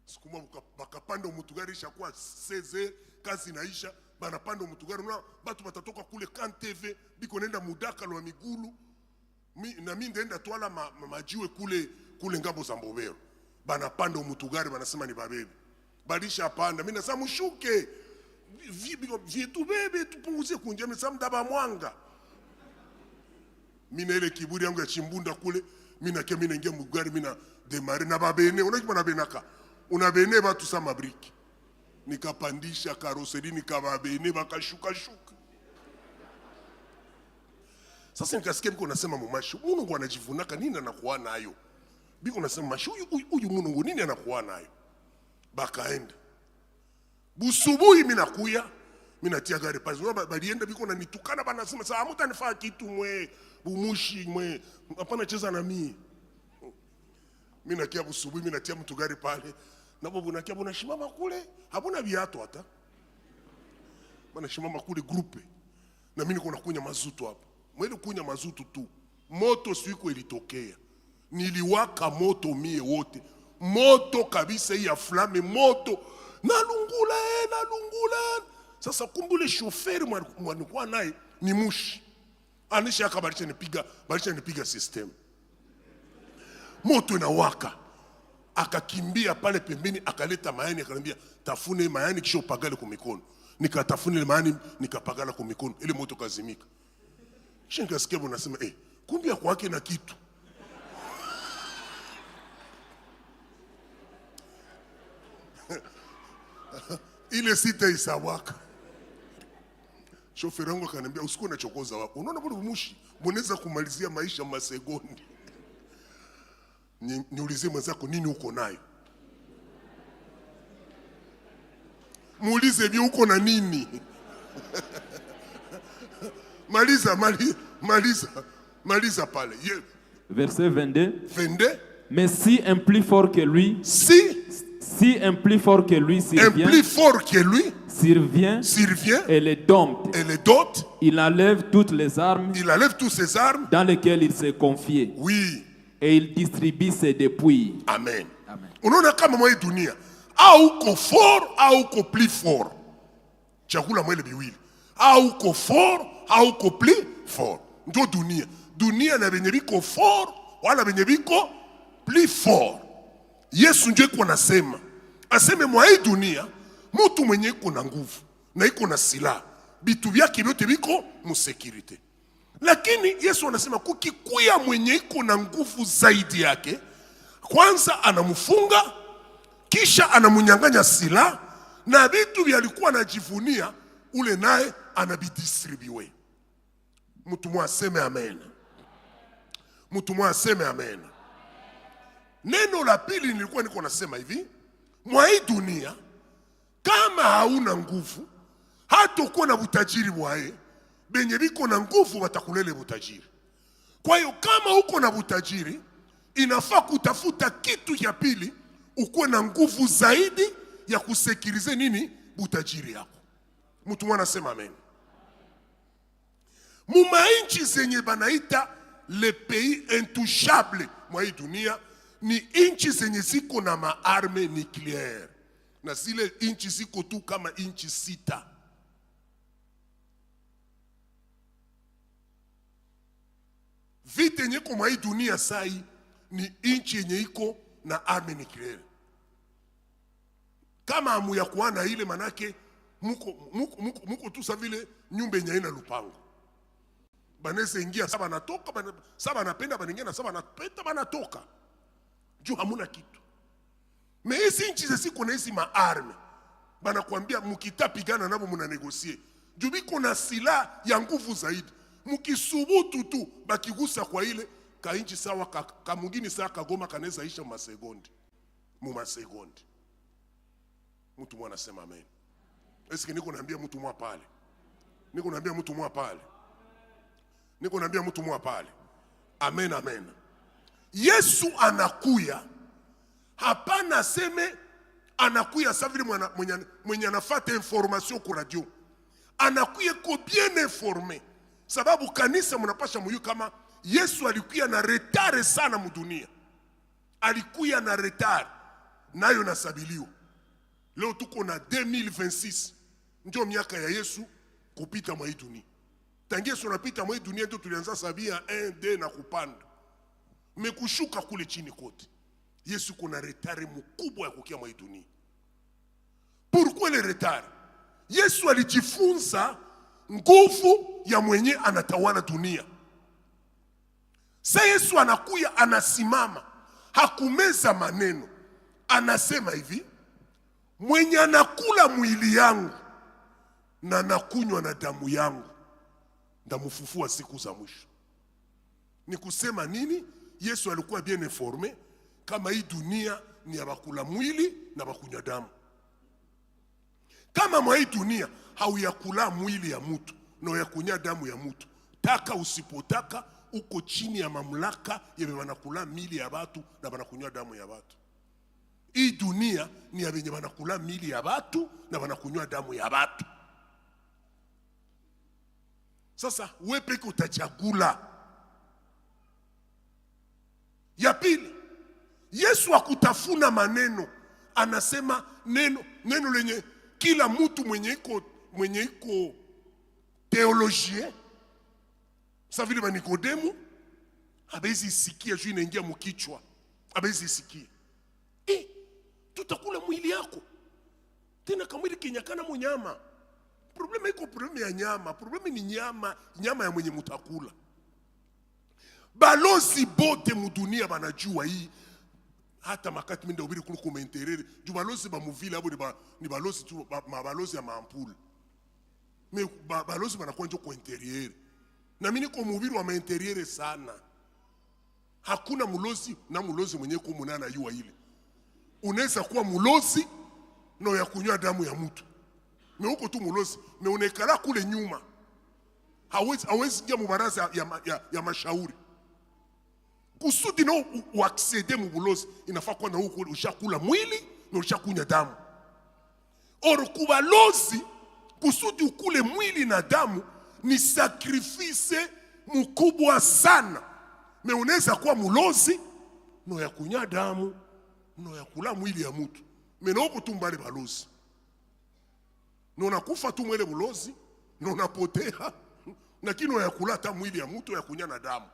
Sikuma bakapanda mutugari ishakuwa 16 kazi naisha, banapanda mutugari na batu batatoka kule Kan TV biko nenda mudaka lwa migulu. Na mimi ndenda twala majiwe kule ngambo za Mbobero. Banapanda umutugari banasema ni babebe. Balisha panda. Mimi nasema mshuke. Vitu bebe tupunguzie kunja mimi mdaba mwanga. Mimi ile kiburi yangu ya chimbunda kule, mimi naingia mugari mimi na demare na babene, unajua na benaka. Unabene watu sa mabriki. Nikapandisha karoseri nikababene bakashuka. Sasa nikasikia biko nasema mumashu, Mungu anajivunaka nini anakuwa nayo? Biko nasema mashu huyu Mungu nini anakuwa nayo? Bakaenda. Busubuhi mimi nakuya, mimi natia gari pale. Balienda biko na nitukana banasema sasa hamutanifaa kitu mwe, bumushi mwe, hapana cheza na mimi. Mimi nakia busubuhi mimi natia mtu gari pale. Na bobu nakia bona shimama kule, habuna viatu hata. Bana shimama kule grupe. Na mimi niko nakunya mazutu hapo. Mwele kunya mazutu tu. Moto siku ilitokea. Niliwaka moto mie wote. Moto kabisa hii ya flame moto. Nalungula. Sasa kumbule shoferi mwanikuwa naye ni mushi. Anisha akabalisha nipiga system. Moto inawaka. Akakimbia pale pembeni akaleta mayani akaniambia tafune mayani kisha upagale kwa mikono. Nikatafune mayani nikapagala kwa mikono. Ile moto kazimika. Kisha nikasikia unasema kumbia kwake na kitu. Ile sita isawaka. Shoferi wangu akaniambia usiku na chokoza wako. Unaona bado mushi mnaweza kumalizia maisha masekondi. Niulizie mwenzako nini uko nayo? Muulize bi uko na nini? Maliza pale. Verset 22. 22. Mais si un plus fort que lui, si un plus fort que lui survient et les dompte, il enlève toutes les armes dans lesquelles il s'est confié. Oui. Et il distribue ses dépouilles. Amen. Unaona kama mwa dunia au uko fort au uko plus fort. Chakula mwele biwili. Au uko fort au uko plus fort. Ndio dunia. Dunia na benye biko fort wala benye biko plus fort. Yesu ndio yuko anasema. Aseme mwa hii dunia mtu mwenye iko na nguvu na iko na silaha. Bitu vyake vyote biko musekirite. Lakini Yesu anasema kukikuya mwenye iko na nguvu zaidi yake, kwanza anamfunga, kisha anamunyang'anya silaha na vitu vyalikuwa anajivunia ule naye anabidistribuwe. Mtu mmoja aseme amen. Mtu mmoja aseme amen. Neno la pili nilikuwa niko nasema hivi, mwa hii dunia kama hauna nguvu hata kuwa na utajiri bwae, benye biko na nguvu watakulele butajiri. Kwa hiyo kama uko na butajiri, inafaa kutafuta kitu ya pili, ukuwe na nguvu zaidi ya kusekirize nini butajiri yako. Mtu mwana sema amen. Mumainchi zenye banaita le pays intouchable mwa hii dunia ni inchi zenye ziko na maarme nucleaire. Na zile inchi ziko tu kama inchi 6. Vita yenye kwa hii dunia sai ni inchi yenye iko na arme nucleaire. Kama amu ya kuana ile manake muko tu sa vile nyumba yenye ina lupango. Banese ingia saba natoka, saba napenda baningia na saba napeta banatoka. Juu hamuna kitu. Me hizi inchi ziko na hizi maarme. Banakuambia mukitapigana nabo muna negosie. Juu biko na silaha ya nguvu zaidi. Mukisubutu tu bakigusa kwa ile ka inchi sawa ka mungini sawa kagoma kaneza isha masegondi. Mumasegondi. Mtu mwana sema amen. Eske niko naambia mtu mwa pale. Niko naambia mtu mwa pale. Niko naambia mtu mwa pale. Amen, amen. Yesu anakuya. Hapana seme anakuya savile mwenye anafata information kwa radio. Anakuya ko bien informé. Sababu kanisa mnapasha muyu kama Yesu alikuya na retard sana mudunia. Alikuya na retard. Nayo nasabiliwa. Leo tuko na 2026. Ndio miaka ya Yesu kupita mwa hii dunia. Tangia Yesu anapita mwa hii dunia ndio tulianza sabia 1 2 na kupanda. mekushuka kule chini kote. Yesu kuna retard mkubwa ya kukia mwa dunia. Pourquoi le retard? Yesu alijifunza nguvu ya mwenye anatawala dunia. Sa Yesu anakuya anasimama, hakumeza maneno. Anasema hivi, mwenye anakula mwili yangu na nakunywa na damu yangu ndamufufua siku za mwisho. Ni kusema nini? Yesu alikuwa bien informé kama hii dunia ni ya bakula mwili na bakunywa damu. Kama mwa hii dunia hauyakula mwili ya mtu na uyakunya damu ya mtu, taka usipotaka uko chini ya mamlaka ya wanakula mili ya watu na wanakunywa damu ya watu. Hii dunia ni ya wenye wanakula mili ya watu na wanakunywa damu ya watu. Sasa wewe peke utachagula. Ya pili, Yesu akutafuna maneno, anasema neno lenye kila mtu mwenye iko teolojie, sa vile ba Nikodemu abezi sikia juu inaingia mkichwa, abezi sikia. Tutakula mwili yako. Tena kamwili kinyakana munyama. Problema iko problema ya nyama, problema ni nyama ya mwenye mutakula. Balozi bote mudunia banajua hii. Hata makati minda ubiri kulu kumenterere. Ju balozi ba muvile abo ni balozi tu, balozi ya maampule. Me balozi banakuwa njo kwa interiere. Na mimi niko mubiri wa mainteriere sana. Hakuna mulozi na mulozi mwenye kumunana yua ile. Unaweza kuwa mulozi no ya kunywa damu ya mtu. Me huko tu mulozi, me unekala kule nyuma. Hawezi ingia mubaraza ya mashauri. Kusudi na uaksede mubulozi, inafaa kwa na huko ushakula mwili na ushakunya damu. Oro kubalozi, kusudi ukule mwili na damu ni sakrifise mkubwa sana. Me unaweza kuwa mulozi no ya kunya damu no ya kula mwili ya mtu. Me na huko tumbale balozi. No nakufa tu mwele bulozi, no napotea. Lakini no ya kula ta mwili ya mtu ya kunya na damu.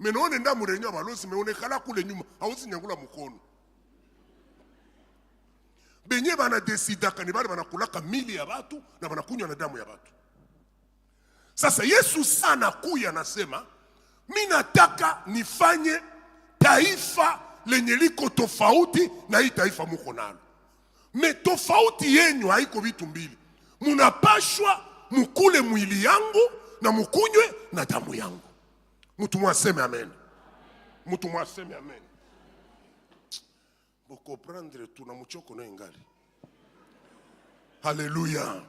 Menone ndamu renyo balozi meonekala kule nyuma, hauzi nyangula mkono. Benye bana desida kanibali banakulaka mili ya watu na banakunywa na damu ya watu. Sasa Yesu sana kuya anasema, mimi nataka nifanye taifa lenye liko tofauti na hii taifa muko nalo. Me tofauti yenyu haiko vitu mbili. Munapashwa mukule mwili yangu na mukunywe na damu yangu. Mtu mwaseme amen. Mtu mwaseme amen. Boko prendre tuna mchoko na ingali. Haleluya.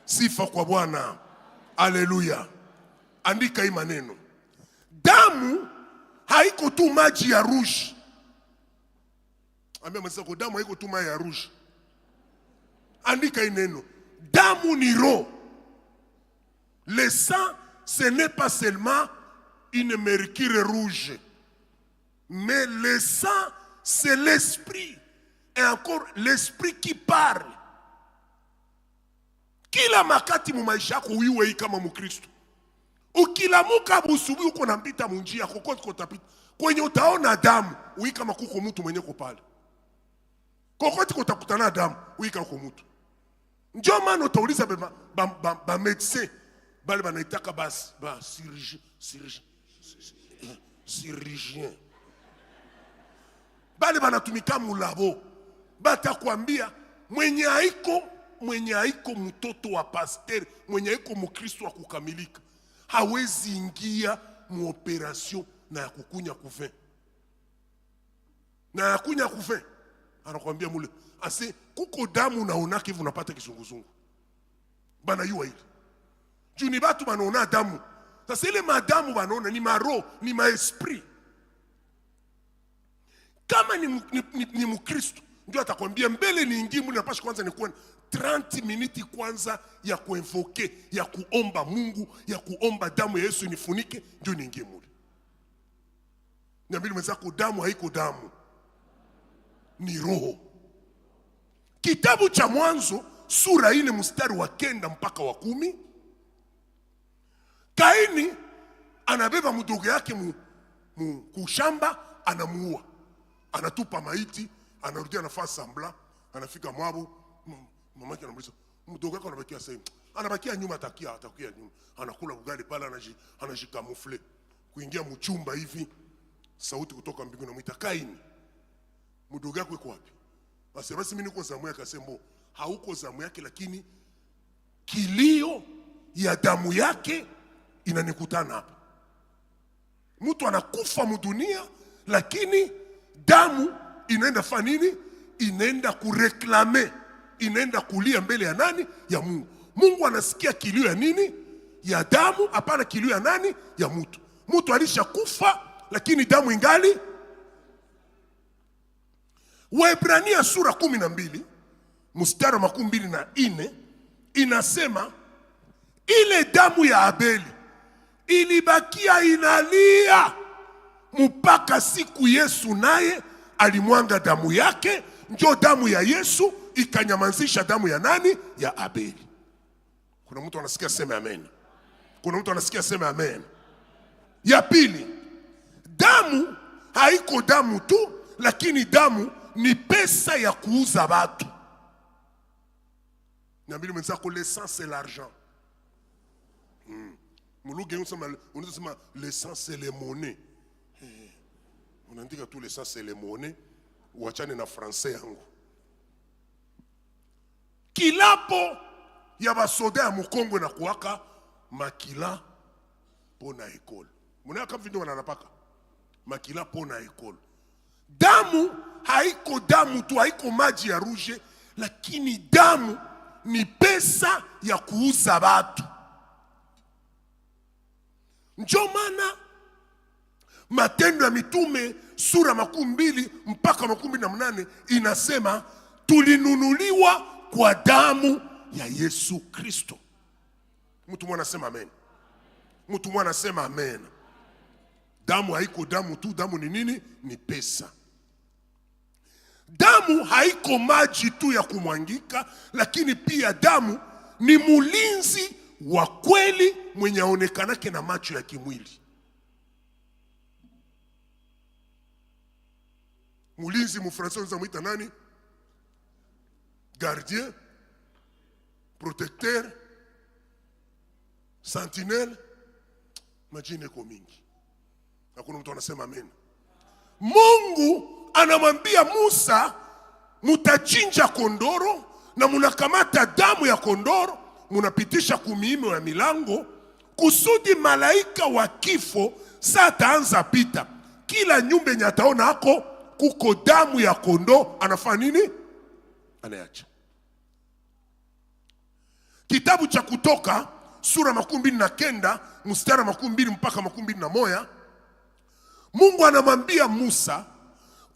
Sifa kwa Bwana. Haleluya. Andika hii maneno. Damu haiko tu maji ya rouge. Ambia mwenzako damu haiko tu maji ya rouge. Andika hii neno. Damu ni roho. Le sang, ce n'est pas seulement une mercure rouge. Mais le sang, c'est l'esprit. Et encore l'esprit qui parle. Kila makati mu maisha yako uiwe kama Mkristo. Ukilamuka busubi uko nampita munjia kokote kotapita. Kwenye utaona damu, ui kama kuko mtu mwenye kopale. Kokote kotakutana damu, ui kama kuko mtu. Ndio maana utauliza ba médecin, bale banaitaka ba chirurgien. Bale banatumika mulabo. Batakwambia mwenye haiko mtoto wa pasteur, mwenye haiko Mkristo wa kukamilika, hawezi ingia mu operation na ya kukunya kuvin. Na ya kunya kuvin, anakuambia mule, ase kuko damu naona kivu napata kizunguzungu. Bana yua hili. Juni batu banaona damu. Sasa ile madamu banaona ni maro, ni maesprit. Kama ni Mkristo, ndio atakwambia mbele ni ingi muli napasha kwanza ni kuona 30 minutes kwanza ya kuinvoke, ya kuomba Mungu, ya kuomba damu ya Yesu inifunike, ndio ni ingi muli. Niambili mwenzako damu haiko damu. Ni roho. Kitabu cha Mwanzo sura 4 mstari wa 9 mpaka wa 10. Kaini anabeba mdogo yake kushamba, anamuua, anatupa maiti, anarudia anafaa sambla, anafika Mwabu, mamake anamuuliza mdogo wako anabakia sasa, anabakia nyuma, atakia nyuma, anakula ugali pale, anajikamufle kuingia mchumba hivi, sauti kutoka mbinguni inamuita Kaini, mdogo wako yuko wapi? Basi mimi niko zamu yake. Akasema hauko zamu yake, lakini kilio ya damu yake inanikutana hapa. Mtu anakufa mdunia, lakini damu inaenda fanya nini? Inaenda kureklame, inaenda kulia mbele ya nani? Ya Mungu. Mungu anasikia kilio ya nini? Ya damu, hapana kilio ya nani? Ya mtu. Mtu alishakufa, lakini damu ingali. Waebrania sura 12 mstari wa 24 inasema ile damu ya Abeli ilibakia inalia mpaka siku Yesu naye alimwanga damu yake, njo damu ya Yesu ikanyamazisha damu ya nani? Ya Abeli. Kuna mtu anasikia sema amen? Kuna mtu anasikia sema amen? Ya pili, damu haiko damu tu, lakini damu ni pesa ya kuuza watu. Niambie mwenzako, l'essence c'est l'argent. Muluge unasema l'essence c'est les monnaies. Unaandika tu l'essence c'est les monnaies, uachane na français yangu. Kilapo ya basoda ya Mukongo na kuwaka makila pona ekole. Muna kama video wanapaka makila pona ekole. Damu haiko damu tu, haiko maji ya ruje, lakini damu ni pesa ya kuuza watu. Ndio maana Matendo ya Mitume sura 12 mpaka 28 inasema tulinunuliwa kwa damu ya Yesu Kristo. Mtu mwana sema amen. Mtu mwana sema amen. Damu haiko damu tu, damu ni nini? Ni pesa. Damu haiko maji tu ya kumwangika, lakini pia damu ni mulinzi wa kweli mwenye aonekanake na macho ya kimwili. Mulinzi mufransa unaweza muita nani? Gardien, protecteur, sentinelle. Majine kwa mingi. Hakuna mtu anasema amen. Mungu anamwambia Musa, mutachinja kondoro na munakamata damu ya kondoro, munapitisha kumiimo ya milango, kusudi malaika wa kifo saa taanza pita. Kila nyumba yenye ataona hako kuko damu ya kondo, anafanya nini? Anayacha. Kitabu cha Kutoka sura 29 mstari 20 mpaka 21, Mungu anamwambia Musa,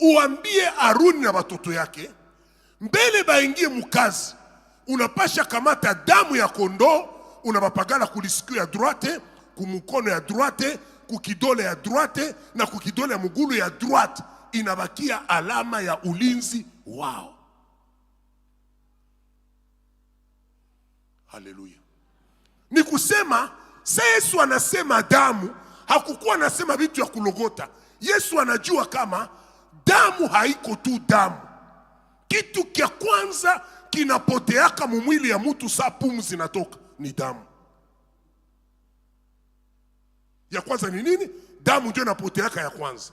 uambie Aruni na watoto yake, mbele baingie mukazi, unapasha kamata damu ya kondo, unabapagala kulisikio ya droite, kumukono ya droite, kukidole ya droite na kukidole ya mugulu ya droite. Inabakia alama ya ulinzi wao. Haleluya. Ni kusema Yesu anasema damu, hakukuwa anasema vitu ya kulogota. Yesu anajua kama damu haiko tu damu. Kitu kia kwanza kinapoteaka mumwili ya mtu saa pumzi natoka ni damu. Ya kwanza ni nini? Damu ndio inapoteaka ya kwanza.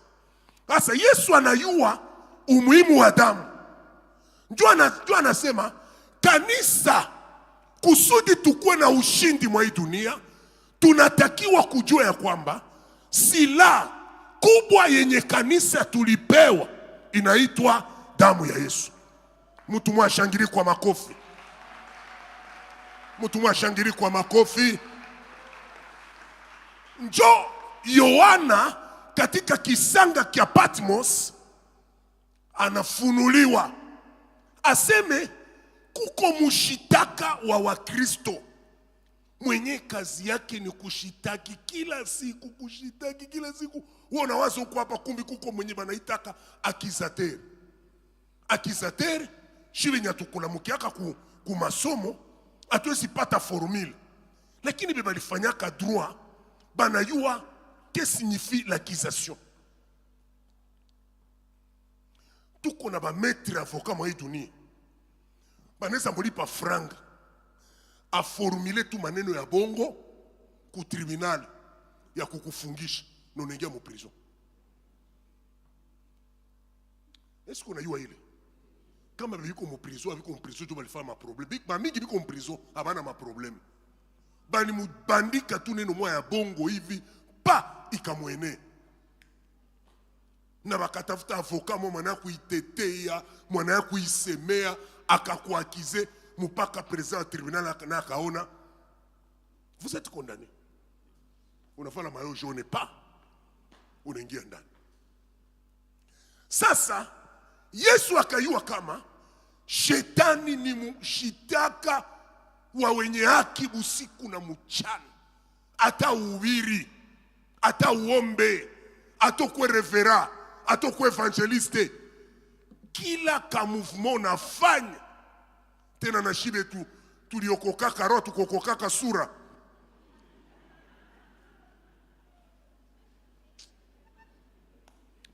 Sasa Yesu anajua umuhimu wa damu. Ndio anasema kanisa, kusudi tukue na ushindi mwa hii dunia, tunatakiwa kujua ya kwamba silaha kubwa yenye kanisa tulipewa inaitwa damu ya Yesu. Mtu mwashangiri kwa makofi. Mtu mwashangiri kwa makofi. Njo Yohana katika kisanga kia Patmos anafunuliwa aseme kuko mushitaka wa Wakristo mwenye kazi yake ni kushitaki kila siku, kushitaki kila siku. Uona wazo huko hapa, kumbi kuko mwenye banaitaka akizater. Akizater shibe nyatukula mukiaka ku masomo atuwezi pata formule, lakini beba lifanyaka droit banayua que signifie l'accusation. tuko na ba maître avocat mwa hii dunia banaweza mulipa franga a formule tu maneno ya bongo ku tribunal ya kukufungisha na unaingia mu prison. Est-ce qu'on a eu ile? Kama biko mu prison, biko mu prison, tu balifanya ma problème. Ba mingi biko mu prison, abana ma problème. Bani mubandika tu neno moya ya bongo hivi, pa ikamwene. Na bakatafuta avocat mo mwana kuitetea, mwana kuisemea, akakuakize mpaka président du tribunal na akaona. Vous êtes condamné. Unafanya mayo jaune pas. Unaingia ndani. Sasa Yesu akayua kama shetani ni mshitaka wa wenye haki usiku na mchana. Ata uhubiri, ata uombe, ata kuwe revera, ata kuwe evangeliste. Kila ka mouvement unafanya tena na shibe tu tuliokokaka roho tukokokaka sura.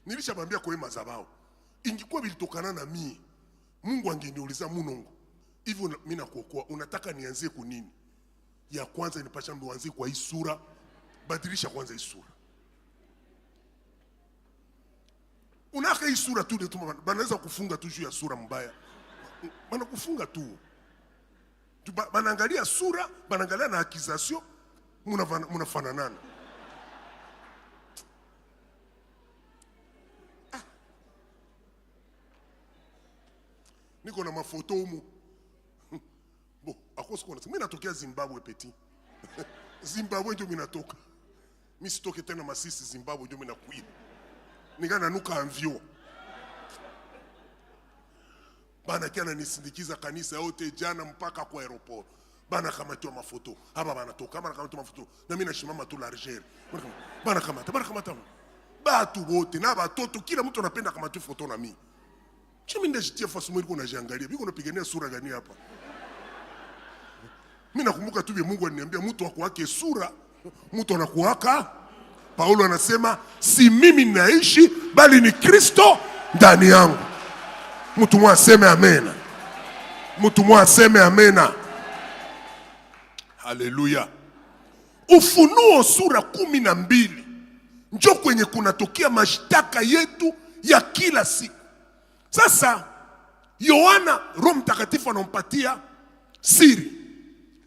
Nilishamwambia kwa mazabao ingekuwa bilitokana na mimi Mungu angeniuliza Mungu hivi mimi nakuokoa unataka nianzie ku nini? Ya kwanza nipasha mwanzie kwa hii sura, badilisha kwanza hii sura. Unaka hii sura tu ndio banaweza kufunga tu juu ya sura mbaya. Bana kufunga tu. Banaangalia sura, banaangalia na accusation, munafanana. Niko na mafoto humu. Bo, akosi kuna. Mimi natokea Zimbabwe petit. Zimbabwe ndio mimi natoka. Mimi sitoke tena Masisi, Zimbabwe ndio mimi nakuia. Ningana nuka anvio. Bana kiana nisindikiza kanisa yote jana mpaka kwa aeroport. Bana kamatiwa mafoto. Hapa bana toka, bana kamatiwa mafoto. Na mimi nashimama tu largeur. Bana kamata. Batu wote na batoto kila mtu anapenda kamatiwa foto na mimi. Chimi ndajitia fasi mwili kuna jiangalia. Biko napigania sura gani hapa? Mimi nakumbuka tu Mungu aliniambia mtu wake sura, mtu anakuwaka. Paulo anasema si mimi naishi bali ni Kristo ndani yangu. Mtu mwa aseme amena. Mtu mwa aseme amena. Haleluya. Ufunuo sura 12 njo kwenye kunatokea mashtaka yetu ya kila siku. Sasa Yohana Roho Mtakatifu anampatia siri.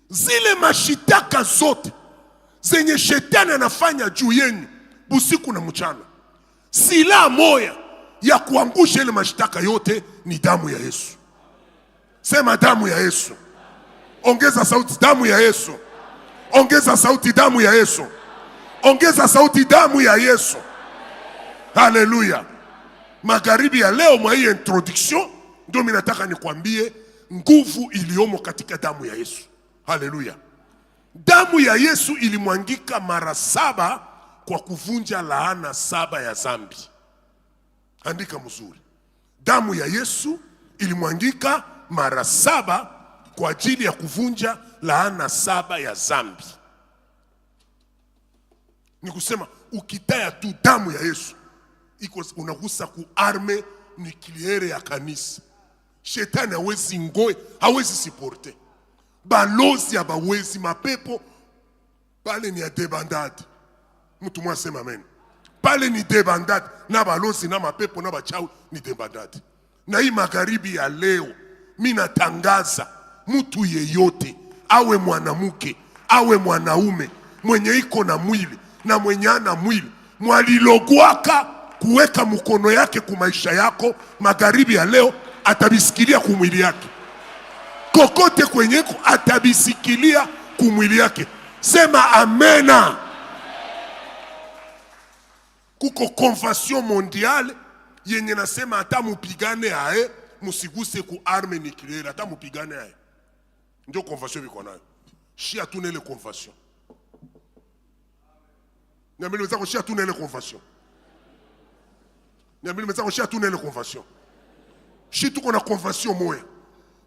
Zile mashitaka zote zenye shetani anafanya juu yenu usiku na mchana, silaha moja ya kuangusha ile mashitaka yote ni damu ya Yesu. Sema damu ya Yesu. Ongeza sauti, damu ya Yesu. Ongeza sauti, damu ya Yesu. Ongeza sauti, damu ya Yesu. Haleluya. Magharibi ya leo mwa hii introduction ndio mimi nataka nikwambie nguvu iliomo katika damu ya Yesu. Haleluya. Damu ya Yesu ilimwangika mara 7 kwa kuvunja laana 7 ya zambi. Andika mzuri. Damu ya Yesu ilimwangika mara 7 kwa ajili ya kuvunja laana 7 ya zambi. Ni kusema ukitaya tu damu ya Yesu iko unagusa ku arme nucléaire ya kanisa. Shetani hawezi ngoe, hawezi supporte. Balozi abawezi mapepo pale ni ya debandade. Mtu mwa sema amen. Pale ni debandade na balozi na mapepo na bachau ni debandade. Na hii magharibi ya leo mimi natangaza mtu yeyote awe mwanamke awe mwanaume mwenye iko na mwili na mwenye ana mwili mwalilogwaka kuweka mkono yake ku maisha yako magharibi ya leo atabisikilia kumwili yake. Kokote kwenyeko atabisikilia kumwili yake. Sema amena. Kuko convention mondiale yenye nasema hata mupigane ae musiguse ku arme nucléaire, hata mupigane ae. Ndio convention biko nayo. Shia tunele convention. Niambie mzako shia tunele convention. Niambie mzako shia tunele convention. Shi tuko na convention moya.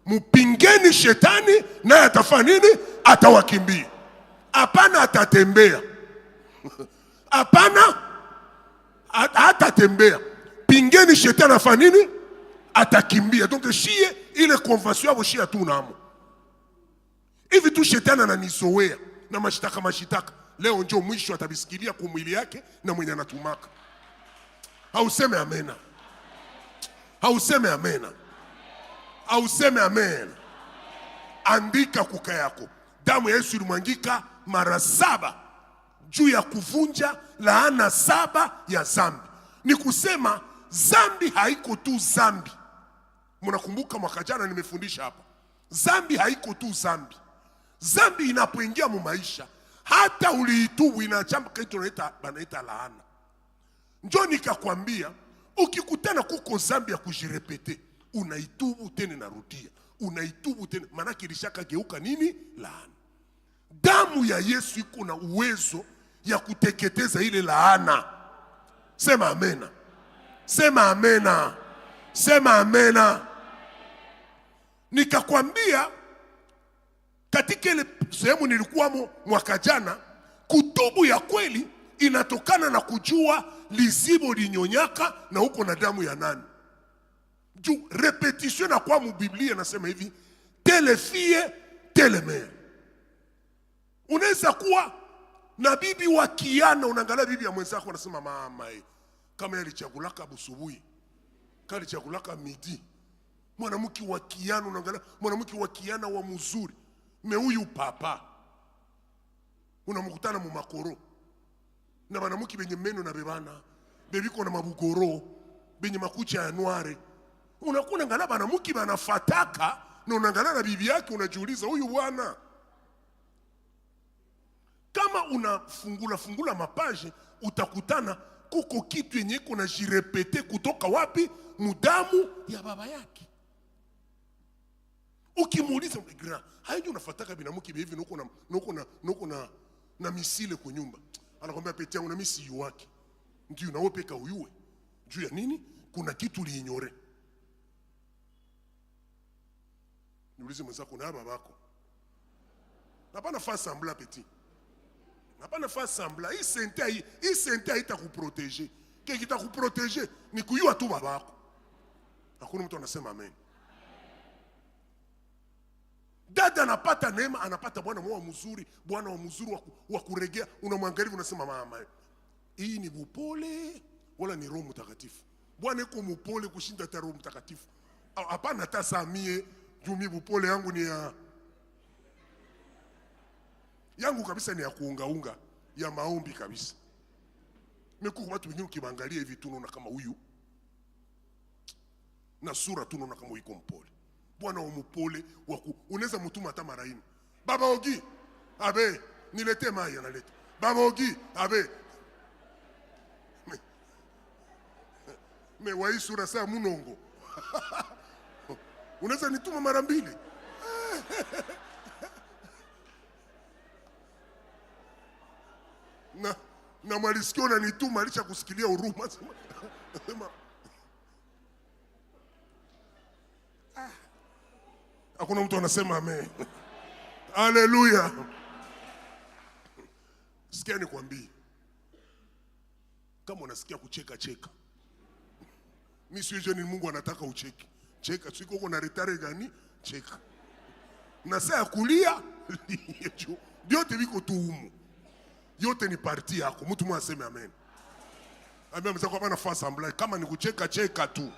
Mupingeni shetani naye atafanya nini? Atawakimbia. Hapana atatembea. Hapana atatembea. Pingeni shetani afanya nini? atakimbia. Donc shie ile convention yao shie tunamo. Hivi tu shetani ananizoea na mashitaka. Leo ndio mwisho atabisikilia kwa mwili yake na mwenye anatumaka. Hauseme amena. Hauseme amena. Hauseme amena. Andika kuka yako. Damu ya Yesu ilimwangika mara 7 juu ya kuvunja laana 7 ya zambi. Ni kusema zambi haiko tu zambi. Mnakumbuka mwaka jana nimefundisha hapa. Zambi haiko tu zambi. Zambi inapoingia mu maisha, hata uliitubu inachamba kitu banaita laana. Njoo nikakwambia, ukikutana kuko zambi ya kujirepete, unaitubu tena narudia. Unaitubu tena, maana kilishaka geuka nini? Laana. Damu ya Yesu iko na uwezo ya kuteketeza ile laana. Sema amena. Sema amena. Sema amena. Nikakwambia katika ile sehemu nilikuwamo mwaka jana, kutubu ya kweli inatokana na kujua lizibo linyonyaka na huko na damu ya nani. Juu repetition na kwa mu Biblia nasema hivi, tele fie tele mere. Unaweza kuwa na bibi wa kiana, unaangalia bibi ya mwenzako unasema mama kama yalichakulaka busubuhi, kali chakulaka midi. Mwanamke wa kiana unaangalia mwanamke wa kiana wa mzuri. Huyu papa unamkutana mu makoro na banamuki benye meno na bebana bebiko na mabugoro benye makucha ya noire. Unakuwa ngala banamuki banafataka na unaangalia na bibi yake, unajiuliza huyu bwana. Kama unafungula mapaje, utakutana kuko kitu yenye kuna jirepete kutoka wapi? Mudamu ya baba yake. Ukimuuliza mgra, hayo unafataka binamuki hivi nuko na misile kwa nyumba. Anakwambia pete yangu na misi yu wake. Ndio nawe peka uyue. Juu ya nini? Kuna kitu liinyore. Niulize mwenzako na babako. Napana fa sembla petit. Napana fa sembla. Hii sente itakuproteger. Kile kitakuproteger ni kuyua tu babako. Hakuna mtu anasema amen. Dada anapata neema, anapata bwana wa mzuri, bwana wa mzuri wa kuregea, unamwangalia unasema mama, hii ni bupole wala ni Roho Mtakatifu? Bwana yuko mpole kushinda hata Roho Mtakatifu. Hapana hata samie, juu mimi bupole yangu ni yangu kabisa ni ya kuunga ya maombi kabisa. Mimi watu wengine ukiangalia hivi tu unaona kama huyu na sura tu unaona kama yuko mpole. Bwana wa mpole unaweza mtuma hata mara 4. Baba Ogi, abe nilete mai analeta. Baba Ogi, abe me wa sura saa munongo. Unaweza nituma mara 2. na malisikio na nituma alisha kusikilia huruma. Hakuna mtu anasema amen. Haleluya. Sikia nikwambie. Kama unasikia kucheka. Mimi sio ni Mungu anataka ucheke. Cheka, siko uko na retare gani? Cheka. Na saa kulia yote viko tu humu. Yote ni parti yako. Mtu mmoja aseme amen. Amen, mzako hapa nafaa sambla. Kama ni kucheka tu.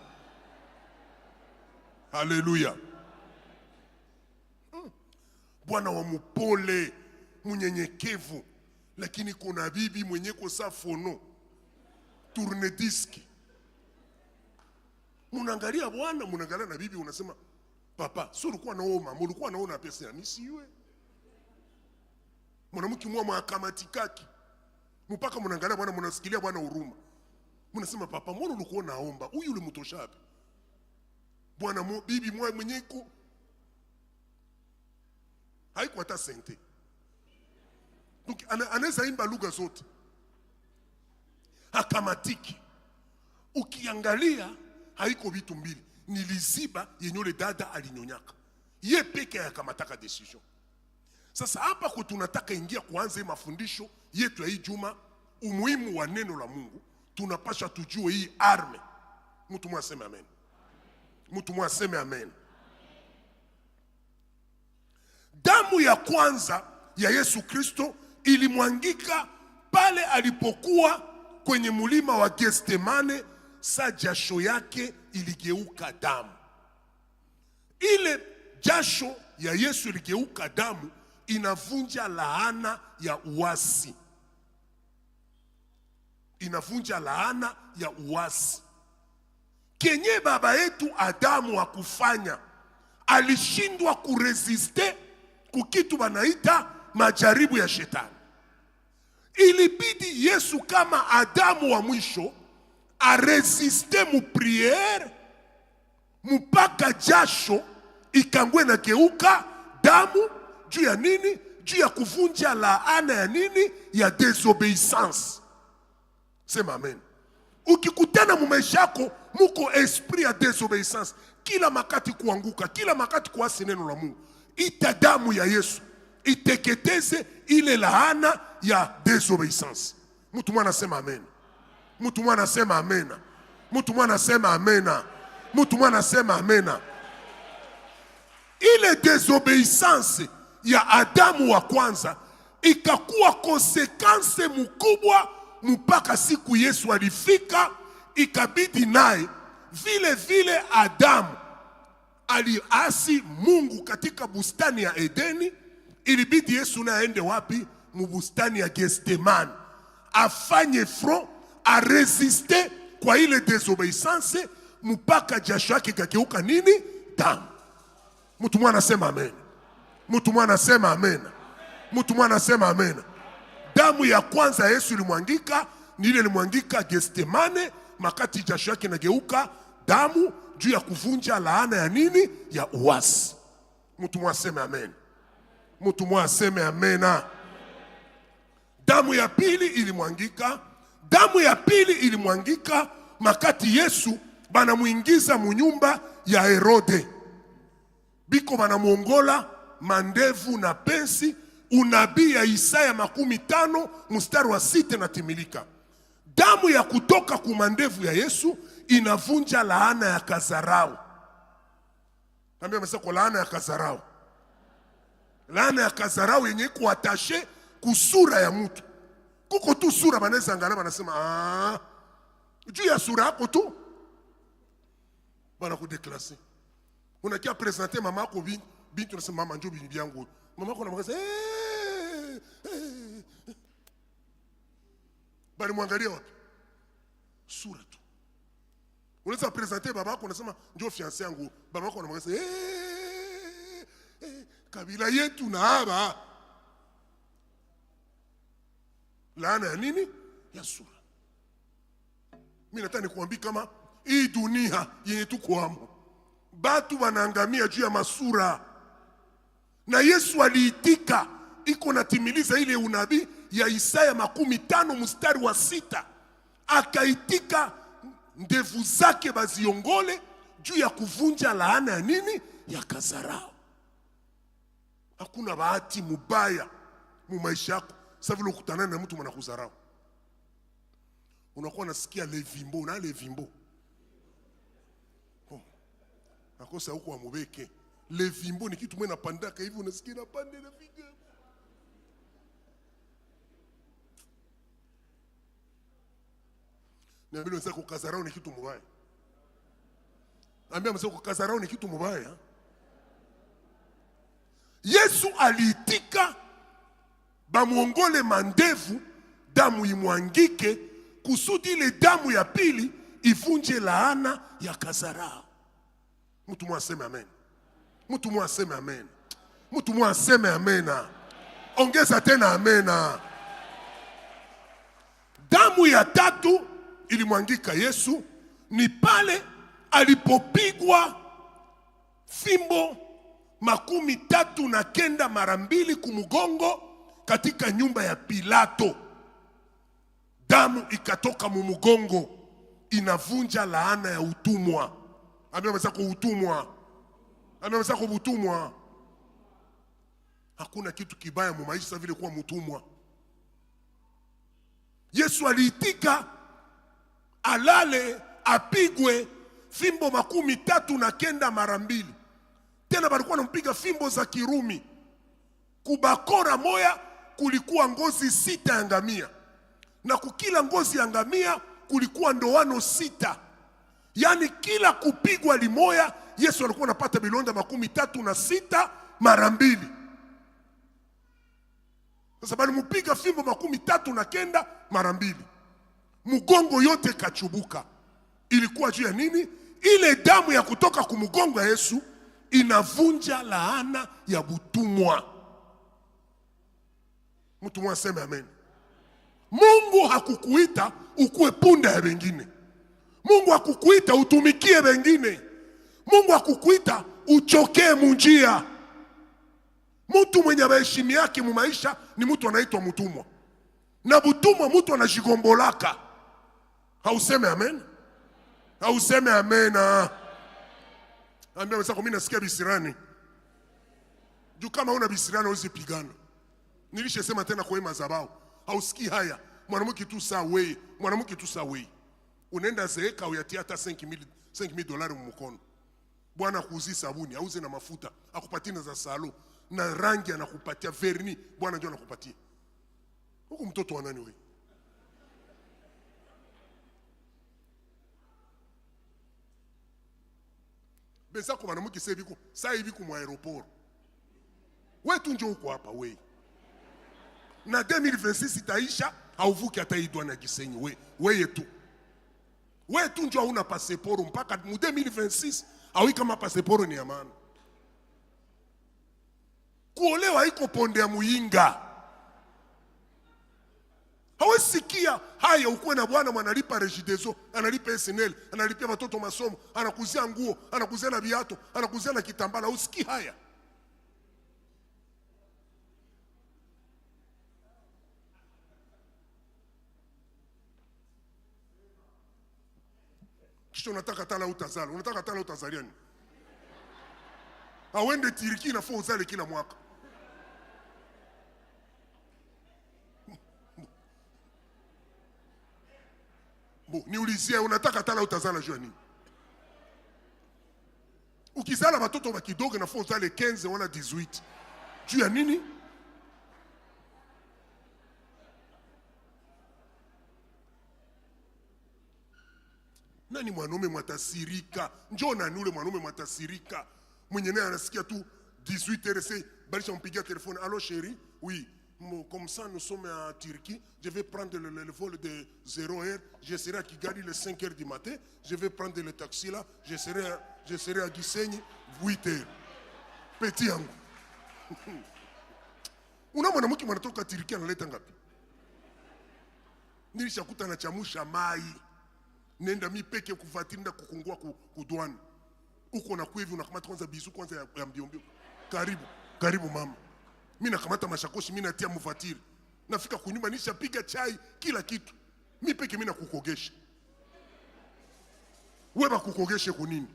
Haleluya. Bwana wa mpole, mnyenyekevu, lakini kuna bibi mwenye kosa fono. Tourne disque. Munaangalia bwana, munaangalia na bibi unasema, "Papa, sio ulikuwa naoma, ulikuwa naona pesa ya misiwe." Mwanamke mwa kamatikaki. Mpaka munaangalia bwana, munasikilia bwana huruma. Munasema, "Papa, mbona ulikuwa naomba? Huyu ulimtosha wapi?" Bwana bibi mwenyeko haiko hata sente. Donc anaweza imba lugha zote. Akamatiki. Ukiangalia haiko vitu mbili. Ni liziba yenye ule dada alinyonyaka. Ye peke yakamataka decision. Sasa hapa kwa tunataka ingia kuanza mafundisho yetu ya hii juma, umuhimu wa neno la Mungu, tunapasha tujue hii arme. Mtu mwaseme amen. Mtu mmoja aseme amen. Damu ya kwanza ya Yesu Kristo ilimwangika pale alipokuwa kwenye mulima wa Getsemane, saa jasho yake iligeuka damu. Ile jasho ya Yesu iligeuka damu, inavunja laana ya uasi. Inavunja laana ya uasi. Kenye baba yetu Adamu hakufanya, alishindwa kuresiste kukitu wanaita majaribu ya shetani. Ilibidi Yesu kama Adamu wa mwisho aresiste mu priere mpaka jasho ikangwe na geuka damu. Juu ya nini? Juu ya kuvunja laana ya nini? Ya desobedience. Sema amen. Ukikutana mu maisha yako muko esprit ya desobedience, kila makati kuanguka, kila makati kuasi neno la Mungu, ita damu ya Yesu iteketeze ile laana ya desobedience. Mtu mwana sema amen. Mtu mwana sema amen. Mtu mwana sema amen. Mtu mwana sema amen. Ile desobedience ya Adamu wa kwanza ikakuwa konsekanse mkubwa mpaka siku Yesu alifika, ikabidi naye vile vile Adamu aliasi Mungu katika bustani ya Edeni, ilibidi Yesu naye aende wapi? Mubustani ya Getsemane, afanye front, aresiste kwa ile desobedience mpaka jasho yake kageuka nini? Damu. Mtu mwana sema amen. Mtu mwana sema amen. Mtu mwana sema amen. Damu ya kwanza Yesu ilimwangika ni ile ilimwangika Getsemane, makati jasho yake nageuka damu, juu ya kuvunja laana ya nini? Ya uasi. Mtu mwana sema amen. Mtu mwana sema amen. Damu ya pili ilimwangika. Damu ya pili ilimwangika makati Yesu banamuingiza munyumba ya Herode. Biko banamuongola mandevu na pensi, unabii ya Isaya 50 mstari wa 6 natimilika. Damu ya kutoka kumandevu ya Yesu inavunja laana ya kazarau. Tambia mesa kwa laana ya kazarau. Laana ya kazarau yenye kuatashe kusura ya mtu. Kuko tu sura banaweza angalia banasema juu ya sura yako tu bana kudeklase. Unakia presenter mama yako bintu unasema mama njoo bibi yangu. Mama yako anamwambia bali muangalia wapi? Sura tu. Unaweza presenter baba yako unasema njoo fiancé yangu. Baba yako anamwambia kabila yetu na haba. Laana ya nini? Ya sura. Mimi nataka nikuambie kama hii dunia yenye tuko hamo, batu wanaangamia juu ya masura. Na Yesu aliitika, iko natimiliza ile unabii ya Isaya 50 mstari wa 6. Akaitika ndevu zake baziongole juu ya kuvunja laana ya nini? Ya kazarao. Hakuna bahati mubaya mu maisha yako sasa vile ukutana na mtu mwanakuzarau. Unakuwa nasikia levimbo na levimbo. Nakosa huko amubeke. Levimbo ni kitu mwana pandaka hivi unasikia na pande na figa. Niambia msako kukazarau ni kitu mubaya. Niambia msako kukazarau ni kitu mubaya. Yesu aliitika bamuongole mandevu, damu imwangike, kusudi ile damu ya pili ivunje laana ya kazarao. Mtu mwaseme amen. Mtu mwaseme amen. Mtu mwaseme amen. Ongeza tena amen. Damu ya tatu ilimwangika Yesu ni pale alipopigwa fimbo 39 mara 2 kumugongo katika nyumba ya Pilato. Damu ikatoka mumugongo, inavunja laana ya utumwa. Ambia msako utumwa. Ambia msako utumwa. Hakuna kitu kibaya mu maisha vile kuwa mtumwa. Yesu aliitika alale, apigwe, fimbo 39 mara mbili. Tena balikuwa nampiga fimbo za Kirumi. Kubakora moya kulikuwa ngozi 6 ya ngamia, na kukila ngozi ya ngamia kulikuwa ndoano 6. Yani kila kupigwa limoya Yesu alikuwa anapata bilonda 36 mara mbili. Sasa bali mupiga fimbo 39 mara mbili, mugongo yote kachubuka. Ilikuwa juu ya nini? Ile damu ya kutoka kumugongo ya Yesu inavunja laana ya butumwa. Mtu mmoja aseme amen. Mungu hakukuita ukuwe punda ya wengine. Mungu hakukuita utumikie wengine. Mungu hakukuita uchokee munjia. Mtu mwenye heshima yake mu maisha ni mtu anaitwa mtumwa. Na butumwa mtu anajigombolaka. Hauseme amen? Hauseme amen? Ambia msako mimi nasikia bisirani. Juu kama una bisirani usipigana. Nilishesema tena kwa madhabahu. Hausikii haya. Mwanamke tu saa wewe, mwanamke tu saa wewe. Unaenda zeeka uyatia hata $5,000 mkono. Bwana kuuzi sabuni, auze na mafuta, akupatie na za salo, na rangi anakupatia verni, Bwana ndio anakupatia. Huko mtoto wa nani wewe? Besa kwa mwanamke sasa hivi kwa aeroport. Wewe tu njoo uko hapa wewe. Na 2026 itaisha, hauvuki hata hii douane ya Gisenyi wewe tu. Wewe tu njoo una pasiporo mpaka mu 2026 au kama pasiporo ni ya maana. Kuolewa haiko ponde ya muyinga. Hawesikia haya ukuwe na bwana mwanalipa Regideso, analipa SNL, analipia watoto masomo, anakuzia nguo, anakuzia na viatu, anakuzia na kitambala, usikii haya. Kisha unataka tala utazala, unataka tala utazalia nini? Awende Turki na fo uzale kila mwaka. Niulizie unataka tala utazala jua nini? Ukizala watoto wa kidogo na fo uzale 15 wala 18. Juu ya nini? Nani mwanaume mwatasirika? Njoo nani ule mwanaume mwatasirika? Mwenye naye anasikia tu 18 RC, balisha mpigia téléphone. Allô chérie? Oui. Comme ça nous sommes à Turquie, je vais prendre le vol de 0h, je serai à Kigali le 5h du matin, je vais prendre le taxi là, je serai à Gisenyi 8h. Petit yangu. Una mwanamke mwanatoka Turquie analeta ngapi? Nilishakuta na chamusha mai. Nenda mi peke kufatinda kukungua kudwani. Uko na kwevi unakamata kwanza bisu kwanza ya mbiombio. Karibu mama. Mimi nakamata mashakoshi, mimi natia mfatiri. Nafika kunyumba nishapiga chai kila kitu. Mimi peke mimi nakukogesha. Wewe bakukogeshe kwa nini?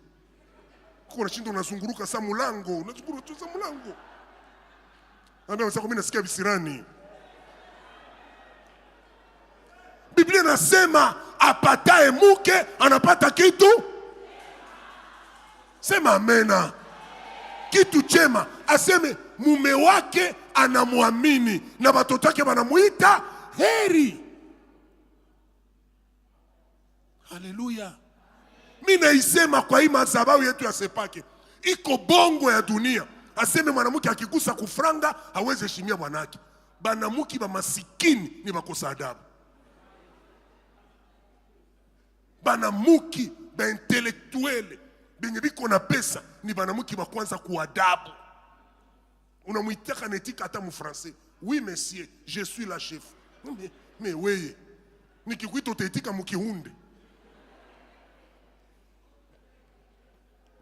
Uko unashinda unazunguruka sa mulango, unazunguruka tu sa mulango. Ambia msako mimi nasikia bisirani. Biblia nasema apatae muke anapata kitu. Sema amena. Kitu chema. Aseme mume wake anamwamini na watoto wake wanamuita heri. Haleluya. Mimi naisema kwa hii madhabahu yetu ya Sepake. Iko bongo ya dunia. Aseme mwanamke akigusa kufranga hawezi heshimia bwanake. Banamuki ba masikini ni bakosa adabu. Banamuki ba intelektuele benye biko na pesa ni banamuki ba kwanza kuadabu. Unamuitaka netika hata mu français. Oui monsieur, je suis la chef. Mais weye. Nikikuita utaitika mukihunde.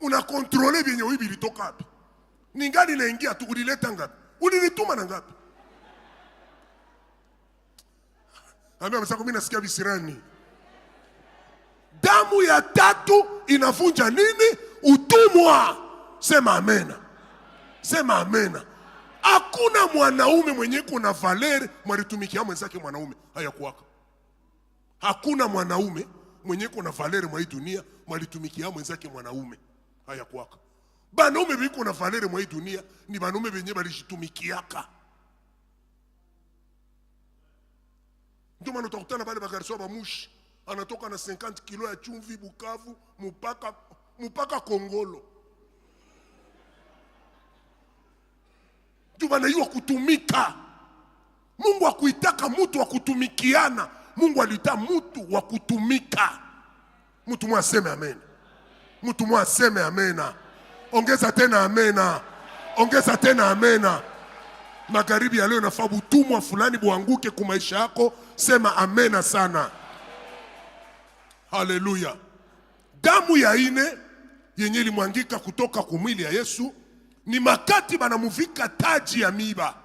Una kontrole benye wibi litoka hapi. Ningali naingia tu ulileta ngapi? Ulilituma na ngapi? Ambia msako mimi nasikia bisirani. Damu ya tatu inavunja nini? Utumwa. Sema amena. Sema amena. Hakuna mwanaume mwenye kuna valeri mwalitumikia mwenzake mwanaume. Haya kuwaka. Hakuna mwanaume mwenye kuna valere mwa hii dunia mwalitumikia mwenzake mwanaume. Haya kwaka. Banaume biko na valere mwa hii dunia ni banaume benye balishitumikiaka. Ndio maana utakutana pale bagarso ba mushi anatoka na 50 kilo ya chumvi Bukavu mpaka Kongolo. Ndio maana hiyo kutumika. Mungu hakuitaka mtu wa kutumikiana. Mungu aliita mtu wa kutumika. Mtu mwaseme amen. Mtu mwaseme amena. Ongeza tena amena. Ongeza tena amena. Magharibi ya leo nafaa butumwa fulani buanguke kwa maisha yako. Sema amena sana. Haleluya. Damu ya ine yenye ilimwangika kutoka kwa mwili ya Yesu ni makati banamuvika taji ya miba.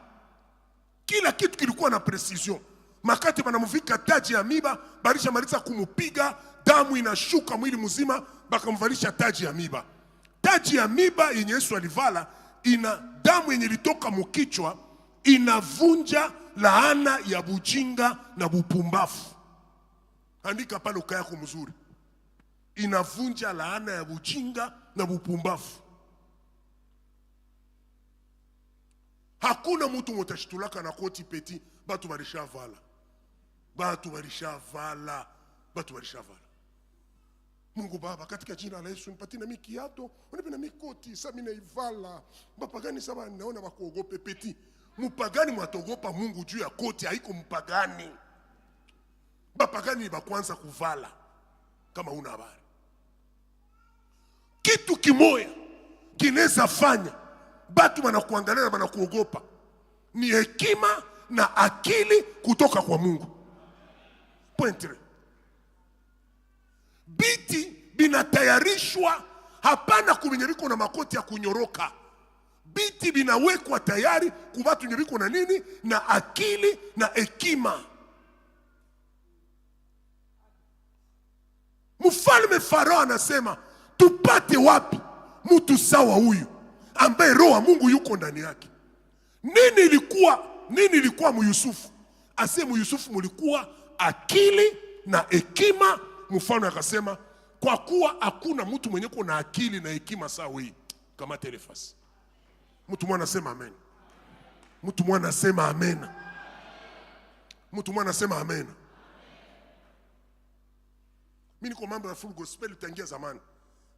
Kila kitu kilikuwa na precision. Makati banamuvika taji ya miba, barisha maliza kumupiga, damu inashuka mwili mzima, bakamvalisha taji ya miba. Taji ya miba yenye Yesu alivala ina damu yenye litoka mukichwa, inavunja laana ya bujinga na bupumbafu. Andika pale ukayako mzuri. Inavunja laana ya bujinga na bupumbafu. Hakuna mtu mutashitulaka na koti peti, batu barishavala. Batu barishavala. Batu barishavala. Mungu Baba, katika jina la Yesu nipatie na mimi kiato, unipe na mimi koti, sasa mimi naivala. Bapagani sasa naona bakuogope peti. Mpagani mwatogopa Mungu juu ya koti, haiko mpagani. Bapagani ba kwanza kuvala kama una habari. Kitu kimoya kinaweza fanya batu wanakuangalia na wanakuogopa ni hekima na akili kutoka kwa Mungu. Pointre. Biti binatayarishwa hapana kubinyebiko na makoti ya kunyoroka. Biti binawekwa tayari kubatu nyebiko na nini? Na akili na hekima. Mfalme Farao anasema tupate wapi mtu sawa huyu ambaye roho wa Mungu yuko ndani yake? Nini ilikuwa Yusufu? Asema Yusufu mulikuwa akili na hekima. Mfalme akasema kwa kuwa hakuna mtu mwenye kuna akili na hekima sawa hii kama Telefasi. Mtu mwana sema amen. Mtu mwana sema amen. Mtu mwana sema amen. Mimi niko mambo ya full gospel tangia zamani.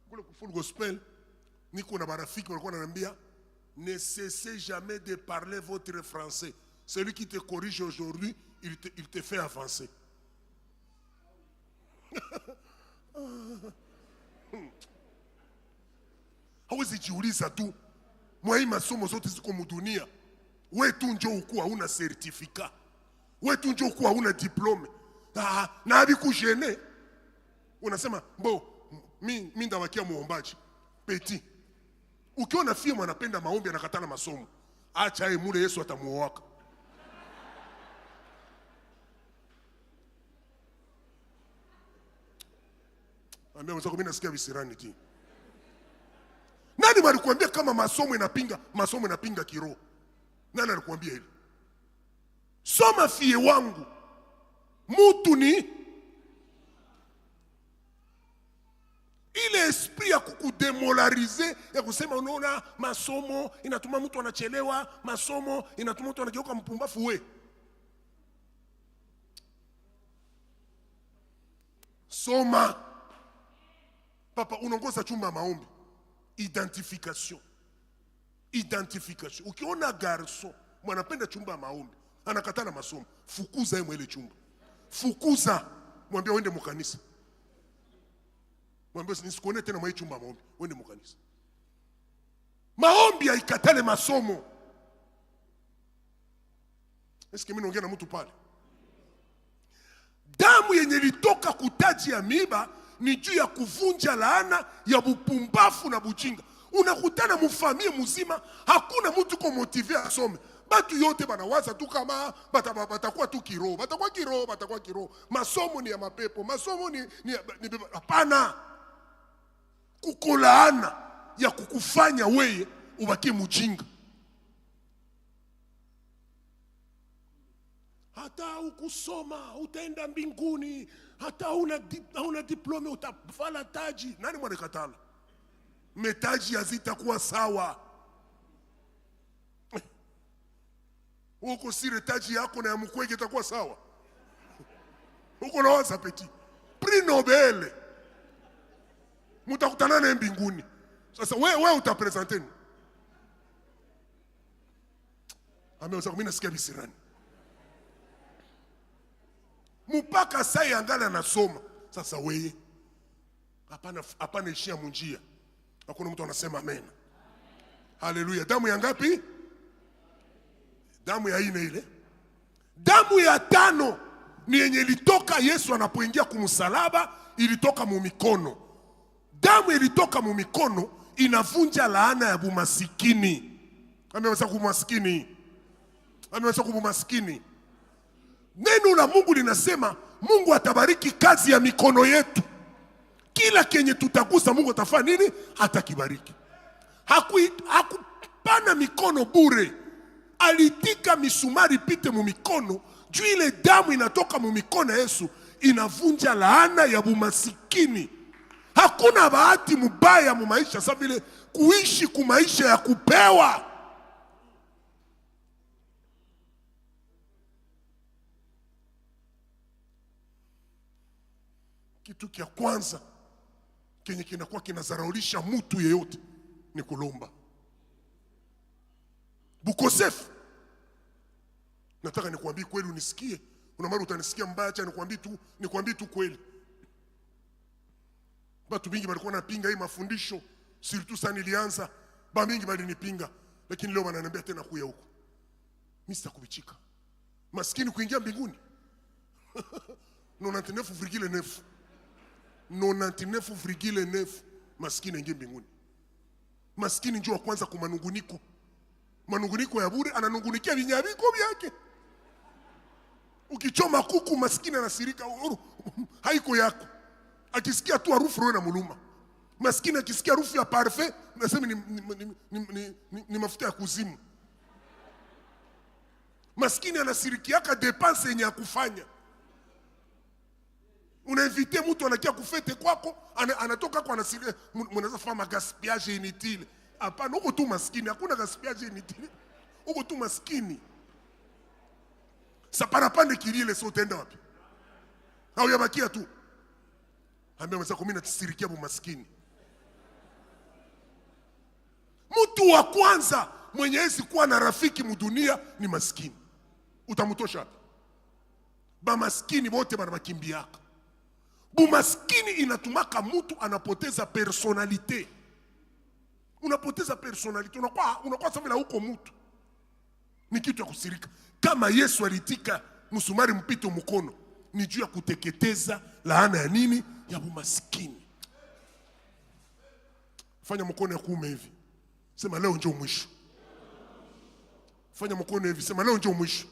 Kule ku full gospel niko na barafiki walikuwa wananiambia ne cessez jamais de parler votre français. Celui qui te corrige aujourd'hui, il te fait avancer. Hawezi jiuliza tu mwa hii masomo zote ziko mudunia, wewe tu njoo ukuwa una certificat, wewe tu njoo ukuwa una diplome na abikujene. Unasema mbo mimi ndawakia muombaji peti. Ukiona fia anapenda maombi anakatana masomo, acha yeye mule Yesu atamuoaka. Ambia mzako mimi nasikia visirani ti. Nani walikuambia kama masomo inapinga kiroho? Nani alikuambia hili? Soma fie wangu. Mutu ni ile esprit ya kukudemolarize, ya kusema unaona masomo inatuma mtu anachelewa, masomo inatuma mtu anageuka mpumbafu. We soma. Papa unaongoza chumba maombi. Identification. Ukiona garso mwanapenda chumba maombi anakatana masomo, fukuza yeye mwele chumba. Fukuza, mwambie uende mkanisa. Mwambie nisikuone tena mwa chumba maombi, uende mkanisa. Maombi haikatale masomo. Eske mimi naongea na mtu pale? Damu yenye litoka kutaji ya miba ni juu ya kuvunja laana ya bupumbafu na bujinga. Unakutana mfamie mzima, hakuna mtu ko motive asome. Batu yote banawaza tu kama batakuwa tu kiroho, batakuwa kiroho. Masomo ni ya mapepo, masomo ni hapana. Kukolaana ya kukufanya weye ubaki mjinga. hata ukusoma utaenda mbinguni, hata hauna diplome utavala taji. Nani mwanekatala? Metaji hazitakuwa sawa. Uko sire taji yako na ya mkwege itakuwa sawa. Uko na waza peti Prix Nobel mutakutana na mbinguni. Sasa wewe utapresente ni ameweza kumina sikia bisirani mpaka saa yangala nasoma. Sasa wewe hapana ishia munjia. Hakuna mtu anasema amen. Haleluya. Damu ya ngapi? Damu ya ine ile. Damu ya tano ni yenye ilitoka Yesu anapoingia kumsalaba, ilitoka mu mikono. Damu ilitoka mu mikono inavunja laana ya bumasikini. Ameweza kumaskini. Ameweza kumaskini. Neno la Mungu linasema Mungu atabariki kazi ya mikono yetu. Kila kenye tutagusa Mungu atafanya nini? Atakibariki. Hakupana mikono bure. Alitika misumari pite mu mikono, juu ile damu inatoka mu mikono Yesu inavunja laana ya bumasikini. Hakuna bahati mubaya mu maisha sababu vile kuishi ku maisha ya kupewa. Kitu kia kwanza kenye kinakuwa kinazaraulisha mtu yeyote ni kulomba. Bukosefu. Nataka nikwambie kweli unisikie. Una mara utanisikia mbaya, acha nikwambie tu kweli. Watu mingi walikuwa wanapinga hii mafundisho, surtout sana nilianza, ba mingi walinipinga, lakini leo wananiambia tena kuya huko. Mimi sitakubichika. Maskini kuingia mbinguni. 99,9. 99,9 maskini ingia mbinguni. Maskini njoo wa kwanza kwa manunguniko. Manunguniko ya bure, ananungunikia vinyabiko vyake. Ukichoma kuku maskini anasirika, haiko yako. Akisikia tu harufu roho na muluma. Maskini akisikia harufu ya parfait, nasema ni mafuta ya kuzimu. Maskini anasirikiaka depense yenye kufanya. Unainvite mtu anakia kufete kwako, anatoka kwa anasiria, mnaweza fanya gaspillage inutile. Hapana, uko tu maskini, hakuna gaspillage inutile. Uko tu maskini. Saparapande kilile so tenda wapi? Au yabakia tu. Ambia mwanza kumina tisirikia bu maskini. Mtu wa kwanza mwenye hezi kuwa na rafiki mudunia ni maskini. Utamutosha wapi? Ba maskini bote bana bakimbiaka. Bu maskini inatumaka mtu anapoteza personalite. Unapoteza personalite, unakuwa sawa vile huko mtu. Ni kitu ya kusirika. Kama Yesu alitika msumari mpito mkono, ni juu ya kuteketeza laana ya nini? Ya umaskini. Fanya mkono ya kuume hivi. Sema leo njoo mwisho. Fanya mkono hivi, sema leo njoo mwisho.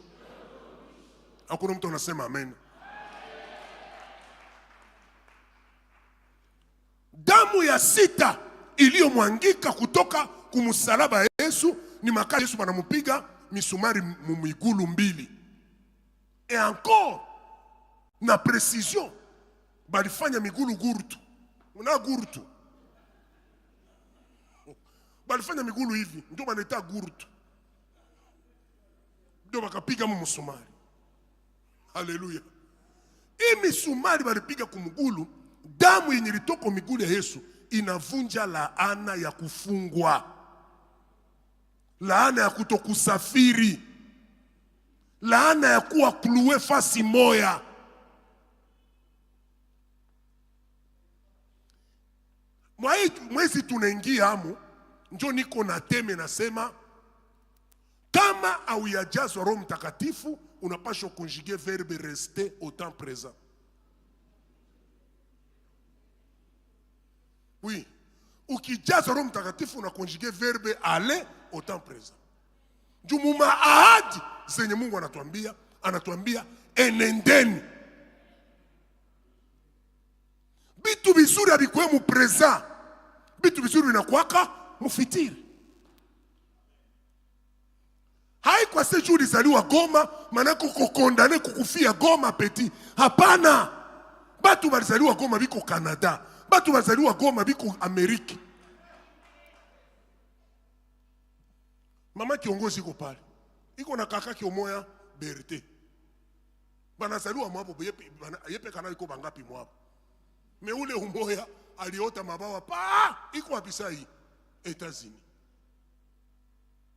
Hakuna mtu anasema amen. Damu ya sita iliyomwangika kutoka kumsalaba Yesu ni makali Yesu banamupiga misumari mumigulu mbili. Et encore na precision balifanya migulu gurtu. Una gurtu. Balifanya migulu hivi, ndio baneta gurtu. Ndio bakapiga musumari. Haleluya. Hii misumari balipiga kumugulu, damu yenye ilitoka migulu ya Yesu inavunja laana ya kufungwa. Laana ya kutokusafiri. Laana ya kuwa kluwe fasi moya. Mwezi tunaingia hamu, njo niko na teme nasema, kama au yajazwa Roho Mtakatifu, unapaswa conjuguer verbe rester au temps présent. Oui. Ukijazwa Roho Mtakatifu una conjuguer verbe aller au temps présent. Jumuma ahadi zenye Mungu anatuambia enendeni. Bitu bizuri abikuwe mu present. Bitu bizuri inakuwaka mufitiri. Haikuwa sasa ulizaliwa Goma manako kukondane kukufia Goma peti. Hapana. Batu balizaliwa Goma biko Canada. Batu balizaliwa Goma biko Amerika. Mama kiongozi iko pale. Iko na kaka kiomoya Berté. Banazaliwa mwapo yepe kana iko bangapi mwapo. Me ule umoya aliota mabawa pa iko wapi sai Etats-Unis.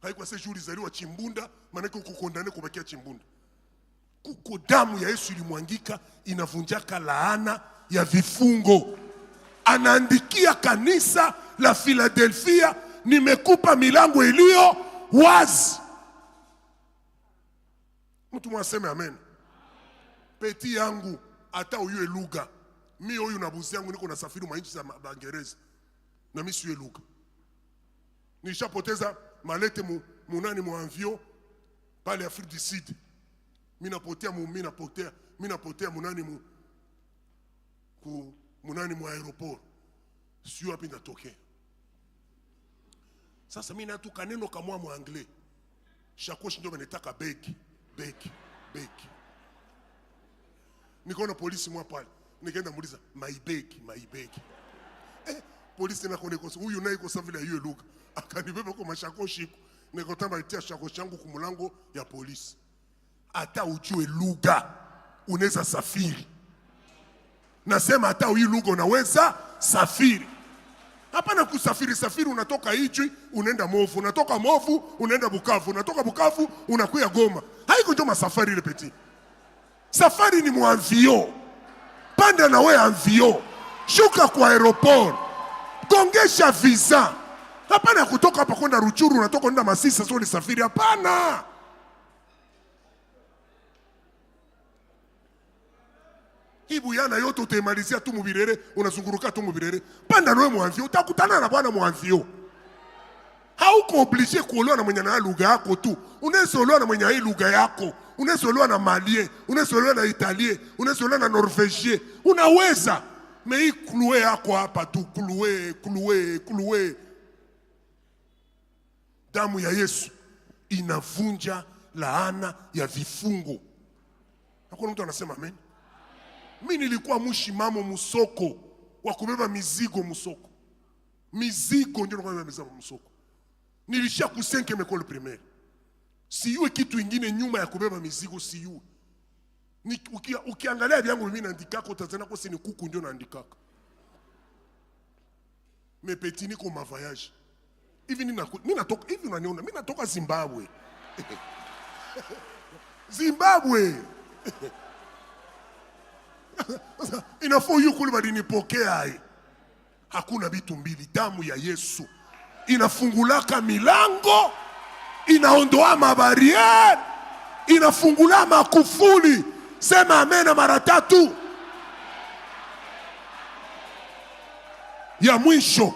Haikuwa sasa ulizaliwa Chimbunda manake kukondane kubakia Chimbunda. Kuko damu ya Yesu ilimwangika inavunjaka laana ya vifungo. Anaandikia kanisa la Philadelphia, nimekupa milango iliyo wazi. Mtu mwaseme amen. Peti yangu hata uyue lugha. Mi huyu na buzi yangu niko nasafiri mwa nchi za Bangereza. Na mimi siwe lugha. Nilishapoteza malete munani mu avion pale Afrique du Sud. Mina potea munani mu aeroport. Siyo wapi natokea. Sasa mimi natu kaneno kamwa mu anglais. Shakoshi ndio banetaka beki. Nikaona polisi mwa pale. Nikaenda muuliza my bag. Polisi na kone kosa huyu naye kosa vile hiyo lugha. Akanibeba kwa mashakoshi. Nikotamba itia shakoshi yangu kumulango ya polisi. Hata ujue lugha unaweza safiri. Nasema hata hii lugha unaweza safiri. Hapana kusafiri unatoka Ijwi unaenda Movu, unatoka Movu unaenda Bukavu, unatoka Bukavu unakuya Goma. Haiko ndio masafari ile peti. Safari ni muanvio. Panda na wewe anvio. Shuka kwa aeroport. Gongesha visa. Hapana kutoka hapa kwenda Ruchuru unatoka kwenda Masisi sio ni safari, hapana. Hibu yana yote utemalizia tu mubirere, unazunguruka tu mubirere. Panda nawe muanvio, utakutana na bwana muanvio. Hauko obligé kuolewa na mwenye na lugha yako tu. Unaweza olewa na mwenye hii lugha yako. Unaweza olewa na Malien, unaweza olewa na Italien, unaweza olewa na Norvegien. Unaweza. Mei kluwe yako hapa tu, kluwe. Damu ya Yesu inavunja laana ya vifungo. Hakuna mtu anasema amen. Mimi nilikuwa mshimamo musoko wa kubeba mizigo musoko. Mizigo ndio nilikuwa nimebeba musoko. Nilisha kusenke mekole primaire. Siyue kitu ingine nyuma ya kubeba mizigo siyue. Ukiangalia vyangu mimi naandikaka utazana kwa sini kuku ndio naandikaka. Mepeti niko ma voyage. Hivi mimi natoka hivi unaniona mimi natoka Zimbabwe. Zimbabwe. Inafo yu kule badinipokea. Hakuna vitu mbili, damu ya Yesu inafungulaka milango, inaondoa mabariere, inafungula makufuli. Sema amen mara tatu. Ya mwisho,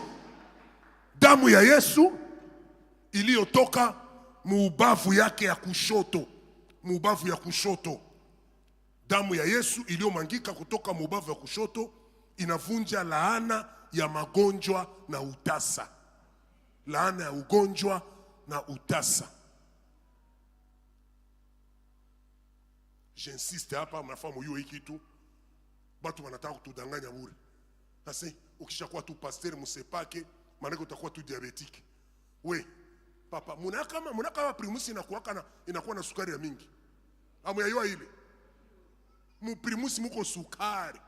damu ya Yesu iliyotoka muubavu yake ya kushoto. Muubavu ya kushoto. Damu ya Yesu iliyomangika kutoka muubavu ya kushoto inavunja laana ya magonjwa na utasa. Laana ya ugonjwa na utasa. J'insiste hapa, mnafahamu hiyo hiki tu. Batu wanataka kutudanganya bure. Sasa ukishakuwa tu pasteur msepake, maana utakuwa tu diabetiki. We, papa, munaka primusi inakuwa na sukari ya mingi. Amu ya ile. Mu primusi muko sukari.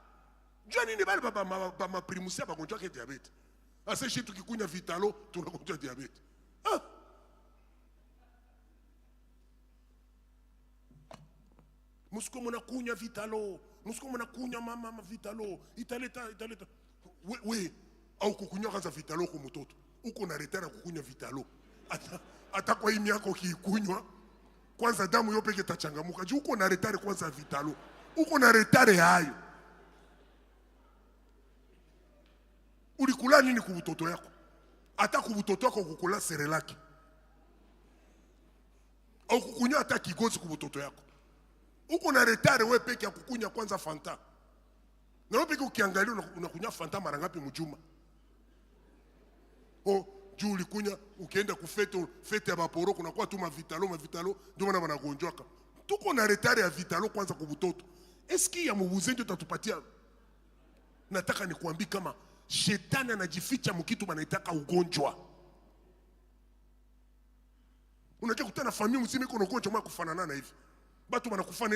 Jua nini bali baba ma primusi hapa gonjwa ke diabete. Asa shi tukikunya vitalo tunagonjwa diabete. Musiko muna kunya vitalo, musiko muna kunya mama vitalo, italeta. We, au kukunywa kaza vitalo kwa mtoto. Uko na retara kukunya vitalo. Ata kwa hii miako kiikunywa, kwanza damu yope kitachangamuka. Juu uko na retare kwanza vitalo. Uko na retare hayo. Ulikula nini kubutoto yako? Ata kubutoto yako kukula serelaki. Au kukunywa hata kigozi kubutoto yako. Uko na retare we peke ya kukunya kwanza Fanta. Na we peke ukiangalia unakunya Fanta mara ngapi mjuma? juu ulikunya ukienda fete ya baporo kunakuwa tu mavitalo ndio maana wanagonjwaka. Tuko na retari ya vitalo kwanza kwa butoto. Eski ya mubuzenjo tatupatia? Nataka nikuambie kama shetani anajificha mkitu banaitaka ugonjwa. Unajua kutana familia mzima iko na ugonjwa mwa kufanana na hivi. Batu wanakufana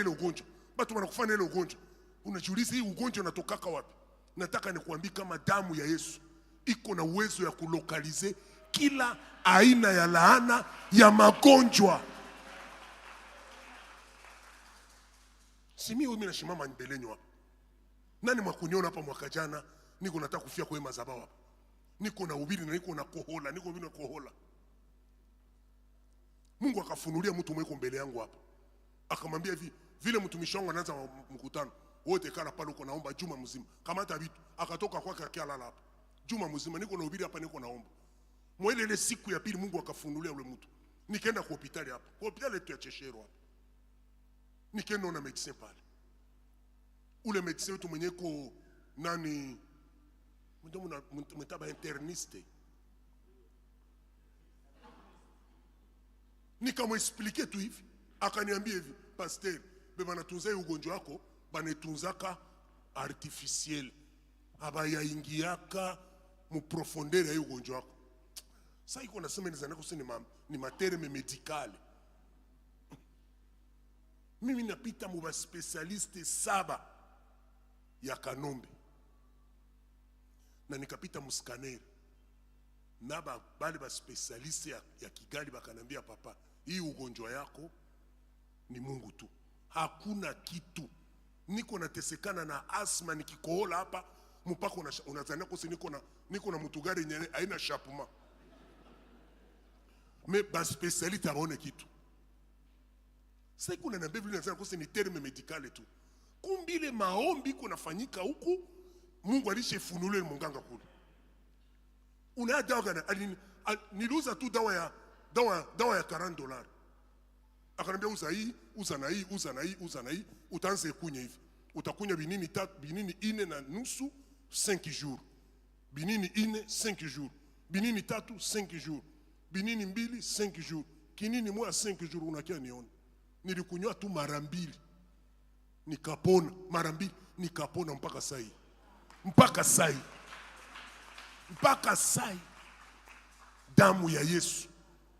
ile ugonjwa. Unajiuliza hii ugonjwa unatokaka wapi? Nataka nikuambie kama damu ya Yesu iko na uwezo ya kulokalize kila aina ya laana ya magonjwa. Simi mimi nashimama mbeleni hapa. Nani mwakuniona hapa mwaka jana niko nataka kufia kwa madhabahu hapa. Niko na ubiri na niko na kohola. Mungu akafunulia mtu mweko mbele yangu hapa. Akamwambia hivi, vile mtumishi wangu anaanza mkutano, wote kana pale uko naomba juma mzima. Kamata vitu, akatoka kwake akialala hapa. Juma mzima niko na ubiri hapa niko naomba. Mwele ile siku ya pili Mungu akafunulia ule mtu. Nikaenda kwa hospitali hapa. Kwa hospitali yetu ya Cheshero hapa. Nikaenda na medicine pale. Ule medicine wetu mwenye ko nani mtaba interniste. Nikamwexplique tu hivi. Akaniambia hivi, pasteur, beba natunza ugonjwa wako, banetunzaka artificiel. Abaya ingiaka mu profondeur ya ugonjwa wako. Sasa iko nasema nizana kusema ni materme medicale. Mimi napita mu ba specialiste 7 ya Kanombe. Na nikapita mu scanner. Na bali ba specialiste ya Kigali bakanambia, papa, hii ugonjwa yako ni Mungu tu. Hakuna kitu. Niko natesekana na asma nikikohola hapa mpaka unazania kosi niko na mutugari nyene haina chapuma. Me ba specialiste aone kitu. Sasa kuna na Biblia inasema kosi ni terme medicale tu. Kumbile maombi kunafanyika huku Mungu alishefunule munganga kule. Una dawa gani? Niliuza tu dawa ya $40. Akaniambia uza na hii, utaanze kunya hivi. Utakunya binini 4 na nusu 5 jours. Binini 4 5 jours. Binini 3 5 jours. Binini 2 5 jours. Kinini moja 5 jours unakia niona. Nilikunywa tu mara 2. Nikapona mara 2, nikapona mpaka sai. Mpaka sai. Damu ya Yesu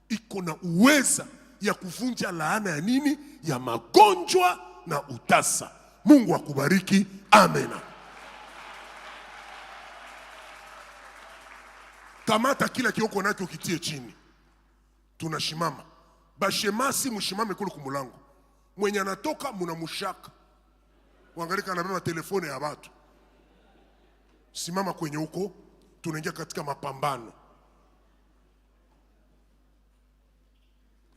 iko na uweza ya kuvunja laana ya nini? Ya magonjwa na utasa. Mungu akubariki. Amena. Kamata kila kioko nacho kitie chini. Tunashimama. Bashemasi mshimame kule kumulango. Mwenye anatoka munamushaka. Wangalika anabeba telefone ya watu. Simama kwenye huko. Tunaingia katika mapambano.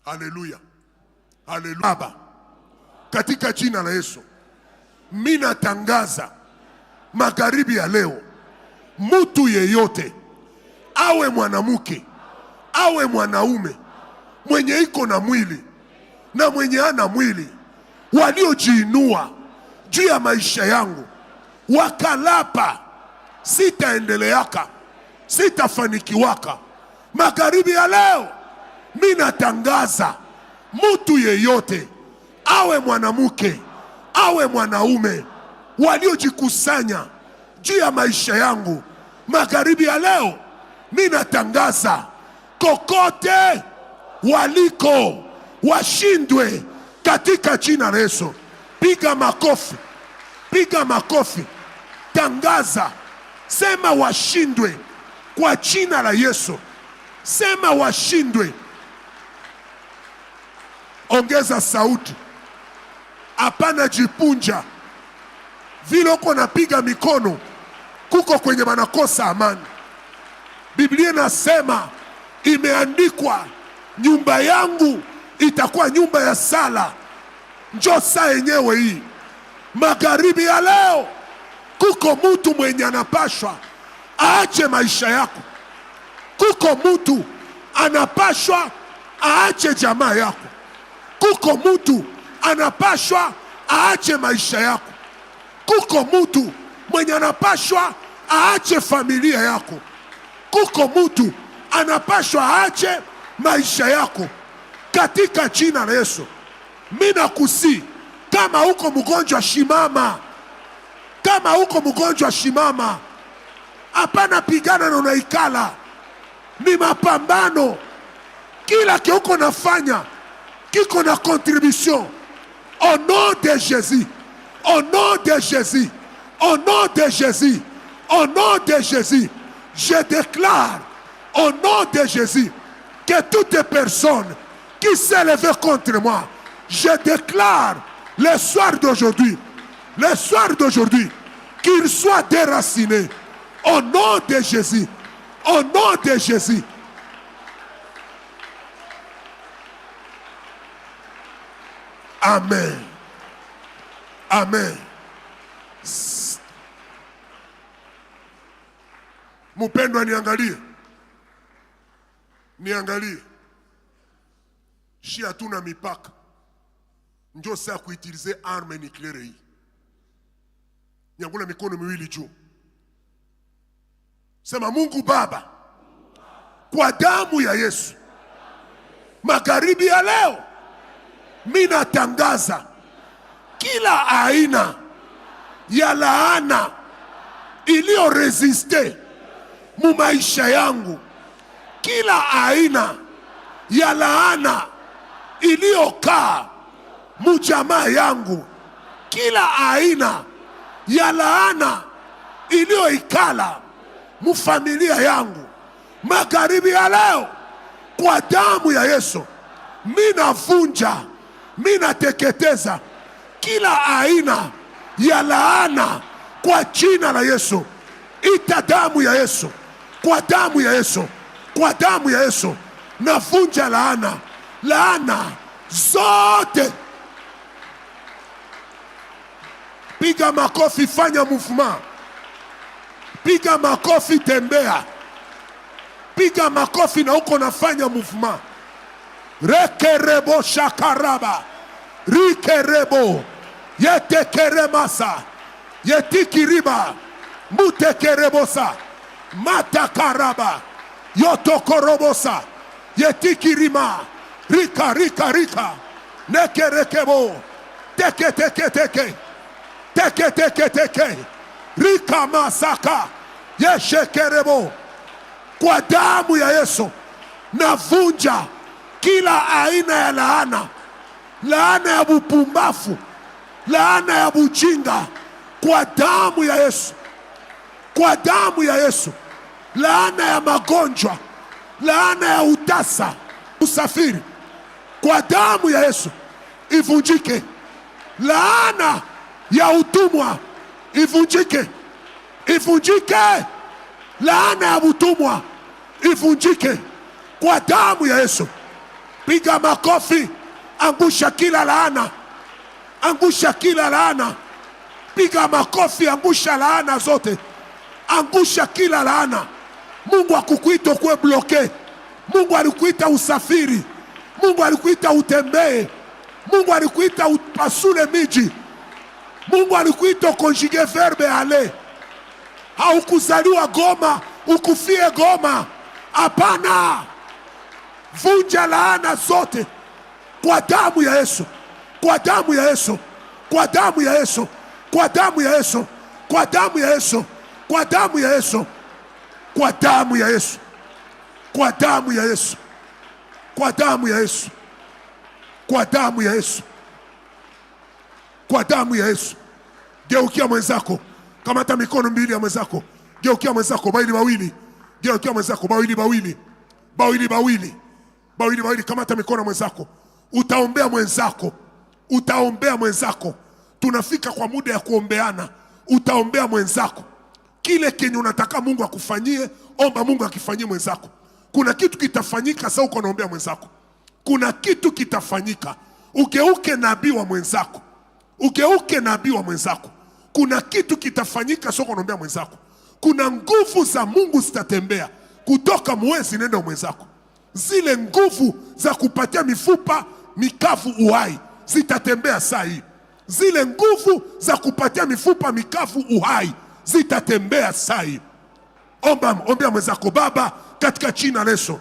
Haleluya. Baba, katika jina la Yesu, mimi natangaza magharibi ya leo, mtu yeyote, awe mwanamke, awe mwanaume, mwenye iko na mwili na mwenye hana mwili, waliojiinua juu ya maisha yangu, wakalapa sitaendeleaka, sitafanikiwaka, magharibi ya leo mimi natangaza mtu yeyote, awe mwanamke, awe mwanaume, waliojikusanya juu ya maisha yangu, magharibi ya leo mimi natangaza kokote waliko washindwe katika jina la Yesu. Piga makofi. Tangaza, sema washindwe kwa jina la Yesu. Sema washindwe. Ongeza sauti. Hapana jipunja. Vile uko napiga mikono kuko kwenye manakosa amani. Biblia inasema imeandikwa, nyumba yangu itakuwa nyumba ya sala. Njoo saa yenyewe hii. Magharibi ya leo kuko mtu mwenye anapashwa aache maisha yako. Kuko mtu anapashwa aache jamaa yako. Kuko mtu anapashwa aache maisha yako. Kuko mtu mwenye anapashwa aache familia yako. Kuko mtu anapashwa aache maisha yako katika jina la Yesu. Mimi nakusi, kama uko mgonjwa shimama, kama uko mgonjwa shimama. Hapana pigana na unaikala, ni mapambano. Kila kiuko nafanya kiko na contribution. Au nom de Jésus, au nom de Jésus, au nom de Jésus, au nom de Jésus, je déclare au nom de Jésus que toute personne qui s'est levée contre moi, je déclare le soir d'aujourd'hui, qu'il soit déraciné au nom de Jésus, au nom de Jésus. Amen. Amen. Mupendwa, niangalie. Niangalie. Shi hatuna mipaka. Ndio saa kuutilize arme nucleaire hii. Nyangula mikono miwili juu. Sema, Mungu Baba, kwa damu ya Yesu, magharibi ya leo, mimi natangaza kila aina ya laana iliyo resiste mu maisha yangu, kila aina ya laana iliyokaa mu jamaa yangu, kila aina ya laana iliyoikala mu familia yangu, magharibi ya leo, kwa damu ya Yesu, mimi navunja, mimi nateketeza kila aina ya laana kwa jina la Yesu. Ita damu ya Yesu, kwa damu ya Yesu, kwa damu ya Yesu, navunja laana, laana zote. Piga makofi, fanya movement. Piga makofi, tembea. Piga makofi na uko nafanya movement. Rekerebo shakaraba, rikerebo, yetekeremasa, yetikiriba, mutekerebosa, matakaraba, yotokorobosa, yetikirima, rika rika rika, nekerekebo, teke teke teke, teke teke teke, rika masaka, yeshekerebo. Kwa damu ya Yesu navunja kila aina ya laana, laana ya bupumbafu, laana ya bujinga, kwa damu ya Yesu, kwa damu ya Yesu. Laana ya magonjwa, laana ya utasa, usafiri, kwa damu ya Yesu ivunjike. Laana ya utumwa ivunjike, ivunjike. Laana ya utumwa ivunjike kwa damu ya Yesu. Piga makofi, angusha kila laana, angusha kila laana. Piga makofi, angusha laana zote, angusha kila laana. Mungu akukuita kuwe bloke, Mungu alikuita usafiri, Mungu alikuita utembee, Mungu alikuita upasule miji, Mungu alikuita conjuguer verbe aller. Haukuzaliwa Goma ukufie Goma, hapana. Vunja laana zote kwa damu ya Yesu, kwa damu ya Yesu, kwa damu ya Yesu, kwa damu ya Yesu, kwa damu ya Yesu, kwa damu ya Yesu, kwa damu ya Yesu, kwa damu ya Yesu, kwa damu ya Yesu, kwa damu ya Yesu, kwa damu ya Yesu. Geukia mwenzako, kamata mikono mbili ya mwenzako, geukia mwenzako, bawili bawili, geukia mwenzako, bawili bawili, bawili bawili, bawili bawili, kamata mikono mwenzako. Utaombea mwenzako, utaombea mwenzako. Tunafika kwa muda ya kuombeana. Utaombea mwenzako kile kenye unataka Mungu akufanyie, omba Mungu akifanyie mwenzako. Kuna kitu kitafanyika sasa uko naombea mwenzako. Kuna kitu kitafanyika. Ugeuke nabii wa mwenzako, ugeuke nabii wa mwenzako. Kuna kitu kitafanyika sasa uko naombea mwenzako. Kuna nguvu za Mungu zitatembea kutoka mwezi nenda mwenzako. Zile nguvu za kupatia mifupa mikavu uhai zitatembea saa hii. Zile nguvu za kupatia mifupa mikavu uhai zitatembea saa hii. Omba, ombea mwenzako. Baba, katika jina la Yesu.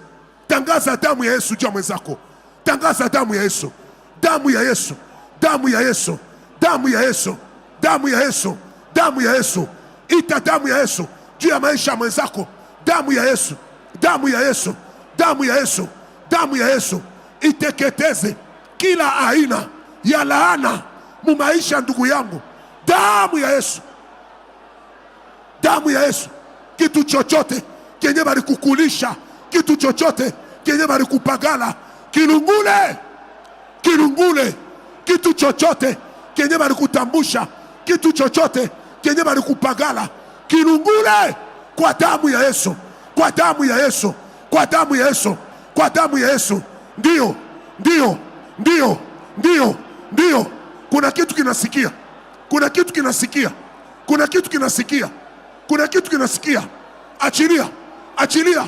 Tangaza damu ya Yesu juu ya mwenzako. Tangaza damu ya Yesu. Damu ya Yesu. Damu ya Yesu. Damu ya Yesu. Damu ya Yesu. Damu ya Yesu. Ita damu ya Yesu juu ya maisha ya mwenzako. Damu ya Yesu. Damu ya Yesu. Damu ya Yesu. Damu ya Yesu iteketeze kila aina ya laana mu maisha ndugu yangu. Damu ya Yesu. Damu ya Yesu. Kitu chochote kenye bali kukulisha, kitu chochote kenye bali kupagala, kilungule. Kilungule. Kitu chochote kenye bali kutambusha, kitu chochote kenye bali kupagala, kilungule kwa damu ya Yesu. Kwa damu ya Yesu. Kwa damu ya Yesu. Kwa damu ya Yesu. Ndio. Ndio. Ndio. Ndio. Ndio. Kuna kitu kinasikia. Kuna kitu kinasikia. Kuna kitu kinasikia. Kuna kitu kinasikia. Achilia. Achilia.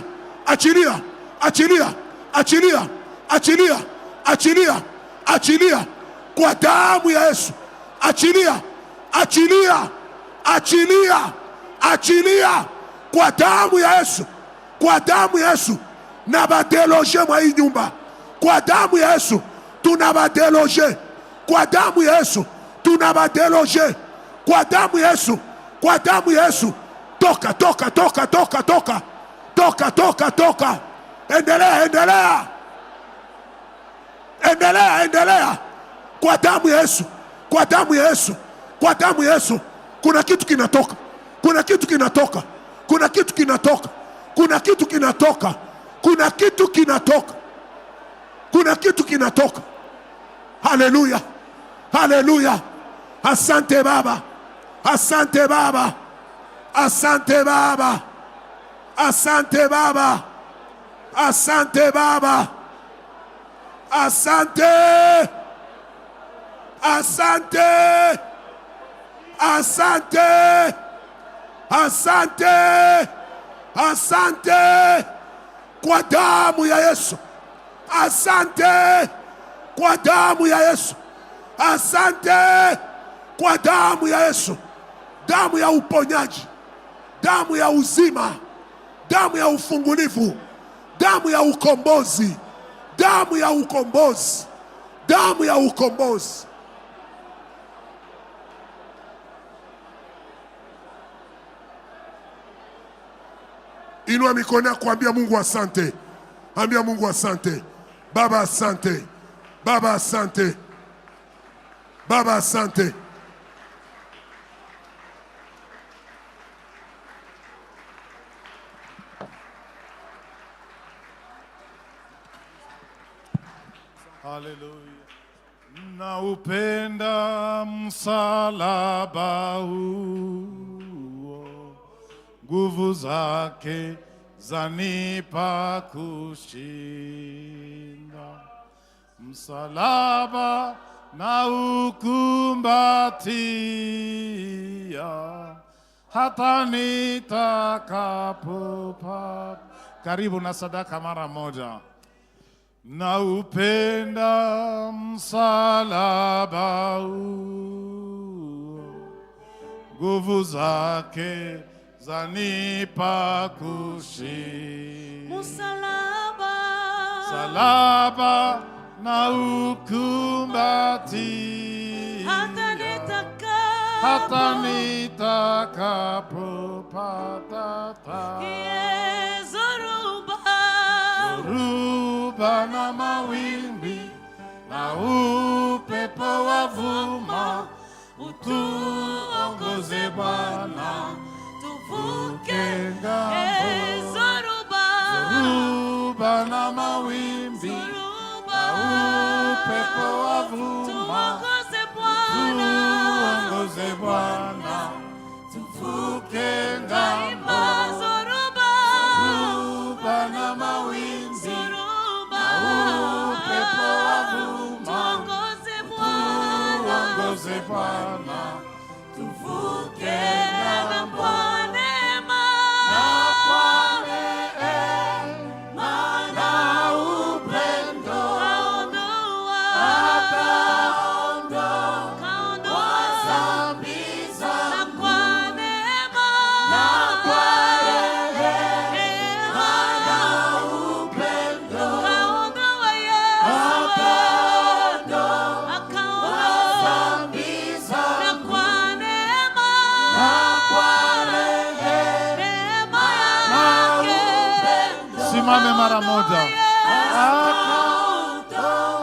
Achilia. Achilia. Achilia. Achilia. Achilia. Achilia. Kwa damu ya Yesu. Achilia. Achilia. Achilia. Achilia. Kwa damu ya Yesu. Kwa damu ya Yesu. Na badeloje mwa hii nyumba. Kwa damu ya Yesu. Tunabadeloje. Kwa damu ya Yesu. Tunabadeloje. Kwa damu ya Yesu. Kwa damu ya Yesu. Toka, toka, toka, toka, toka. Toka, toka, toka. Endelea, endelea. Endelea, endelea. Kwa damu ya Yesu. Kwa damu ya Yesu. Kwa damu ya Yesu. Kuna kitu kinatoka. Kuna kitu kinatoka. Kuna kitu kinatoka. Kuna kitu kinatoka. Kuna kitu kinatoka. Kuna kitu kinatoka. Haleluya. Haleluya. Asante Baba. Asante Baba. Asante Baba. Asante Baba. Asante Baba. Asante. Asante. Asante. Asante. Asante. Kwa damu ya Yesu. Asante. Kwa damu ya Yesu. Asante. Kwa damu ya Yesu. Damu ya uponyaji. Damu ya uzima. Damu ya ufungulivu. Damu ya ukombozi. Damu ya ukombozi. Damu ya ukombozi. Inua mikono yako, kuambia Mungu asante. Ambia Mungu asante. Baba asante. Baba asante. Baba asante. Haleluya. Naupenda msalaba huo, nguvu zake zanipa kushinda. Msalaba na ukumbatia hata nitakapopata. Karibu na sadaka mara moja. Naupenda msalaba huo, nguvu zake zanipa kushinda. Msalaba na ukumbatia hata nitakapopata dhoruba na mawimbi na upepo wavuma, utuongoze Bwana tuvuke ngambo. Dhoruba na mawimbi na upepo wavuma, tuongoze Bwana tuvuke ngambo. Dhoruba na mawimbi na upepo wavuma, tuongoze Bwana tuvuke ngambo. tusimame mara moja.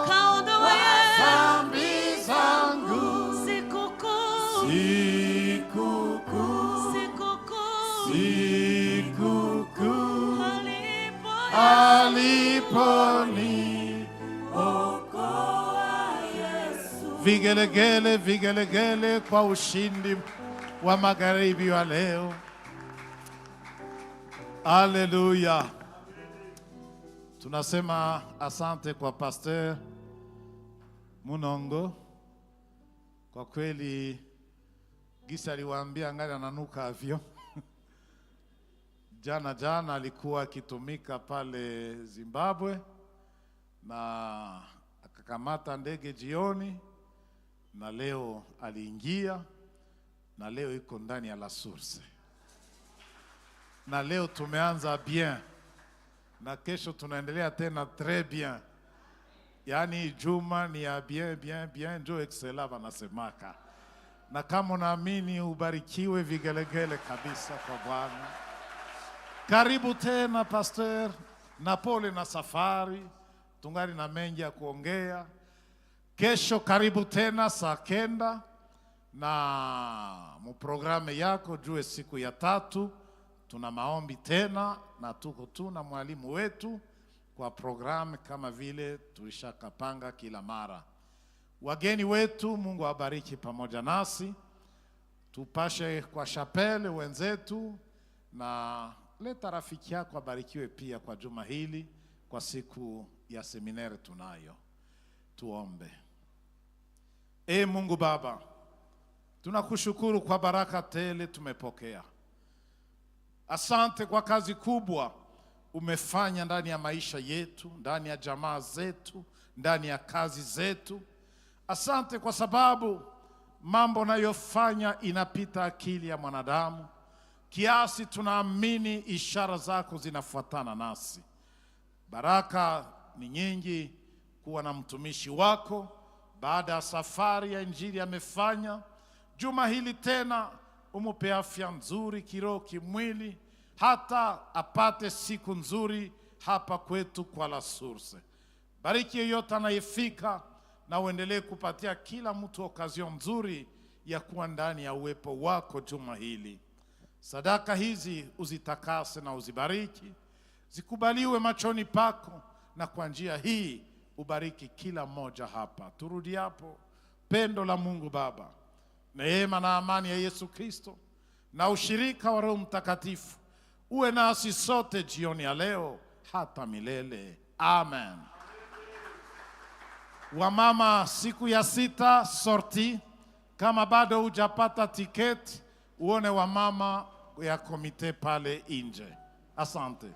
Kaondoa Dhambi zangu. sikukuu, Sikukuu, sikukuu, sikukuu, aliponi aliponiokoa Yesu. Vigelegele, vigelegele kwa ushindi wa magharibi wa leo. Haleluya. Tunasema asante kwa Pastor Munongo. Kwa kweli gisa aliwaambia ngali ananuka avyo. Jana alikuwa akitumika pale Zimbabwe na akakamata ndege jioni, na leo aliingia, na leo iko ndani ya La Source. Na leo tumeanza bien, na kesho tunaendelea tena très bien. Yani juma ni ya bien, njo excellent wanasemaka. Na kama unaamini ubarikiwe, vigelegele kabisa kwa Bwana. Karibu tena Pastor, na pole na safari, tungali na mengi ya kuongea. Kesho karibu tena saa 9 na muprograme yako jue siku ya 3 tuna maombi tena, na tuko tu na mwalimu wetu kwa programu kama vile tulishakapanga kila mara. Wageni wetu, Mungu awabariki pamoja nasi. Tupashe kwa chapele wenzetu, na leta rafiki yako abarikiwe pia kwa juma hili, kwa siku ya seminari tunayo. Tuombe. Mungu Baba, tunakushukuru kwa baraka tele tumepokea. Asante kwa kazi kubwa umefanya ndani ya maisha yetu, ndani ya jamaa zetu, ndani ya kazi zetu. Asante kwa sababu mambo unayofanya inapita akili ya mwanadamu, kiasi tunaamini ishara zako zinafuatana nasi. Baraka ni nyingi kuwa na mtumishi wako baada ya safari ya injili amefanya. Juma hili tena umupe afya nzuri kiroho, kimwili, hata apate siku nzuri hapa kwetu kwa La Source. Bariki yeyote anayefika, na uendelee kupatia kila mtu okazio nzuri ya kuwa ndani ya uwepo wako juma hili. Sadaka hizi uzitakase na uzibariki, zikubaliwe machoni pako, na kwa njia hii ubariki kila mmoja hapa. Turudi hapo, pendo la Mungu Baba, neema na amani ya Yesu Kristo, na ushirika wa Roho Mtakatifu uwe nasi sote jioni ya leo hata milele. Amen. Wamama, siku ya 6 sorti. Kama bado hujapata tiketi, uone wamama ya komite pale nje. Asante.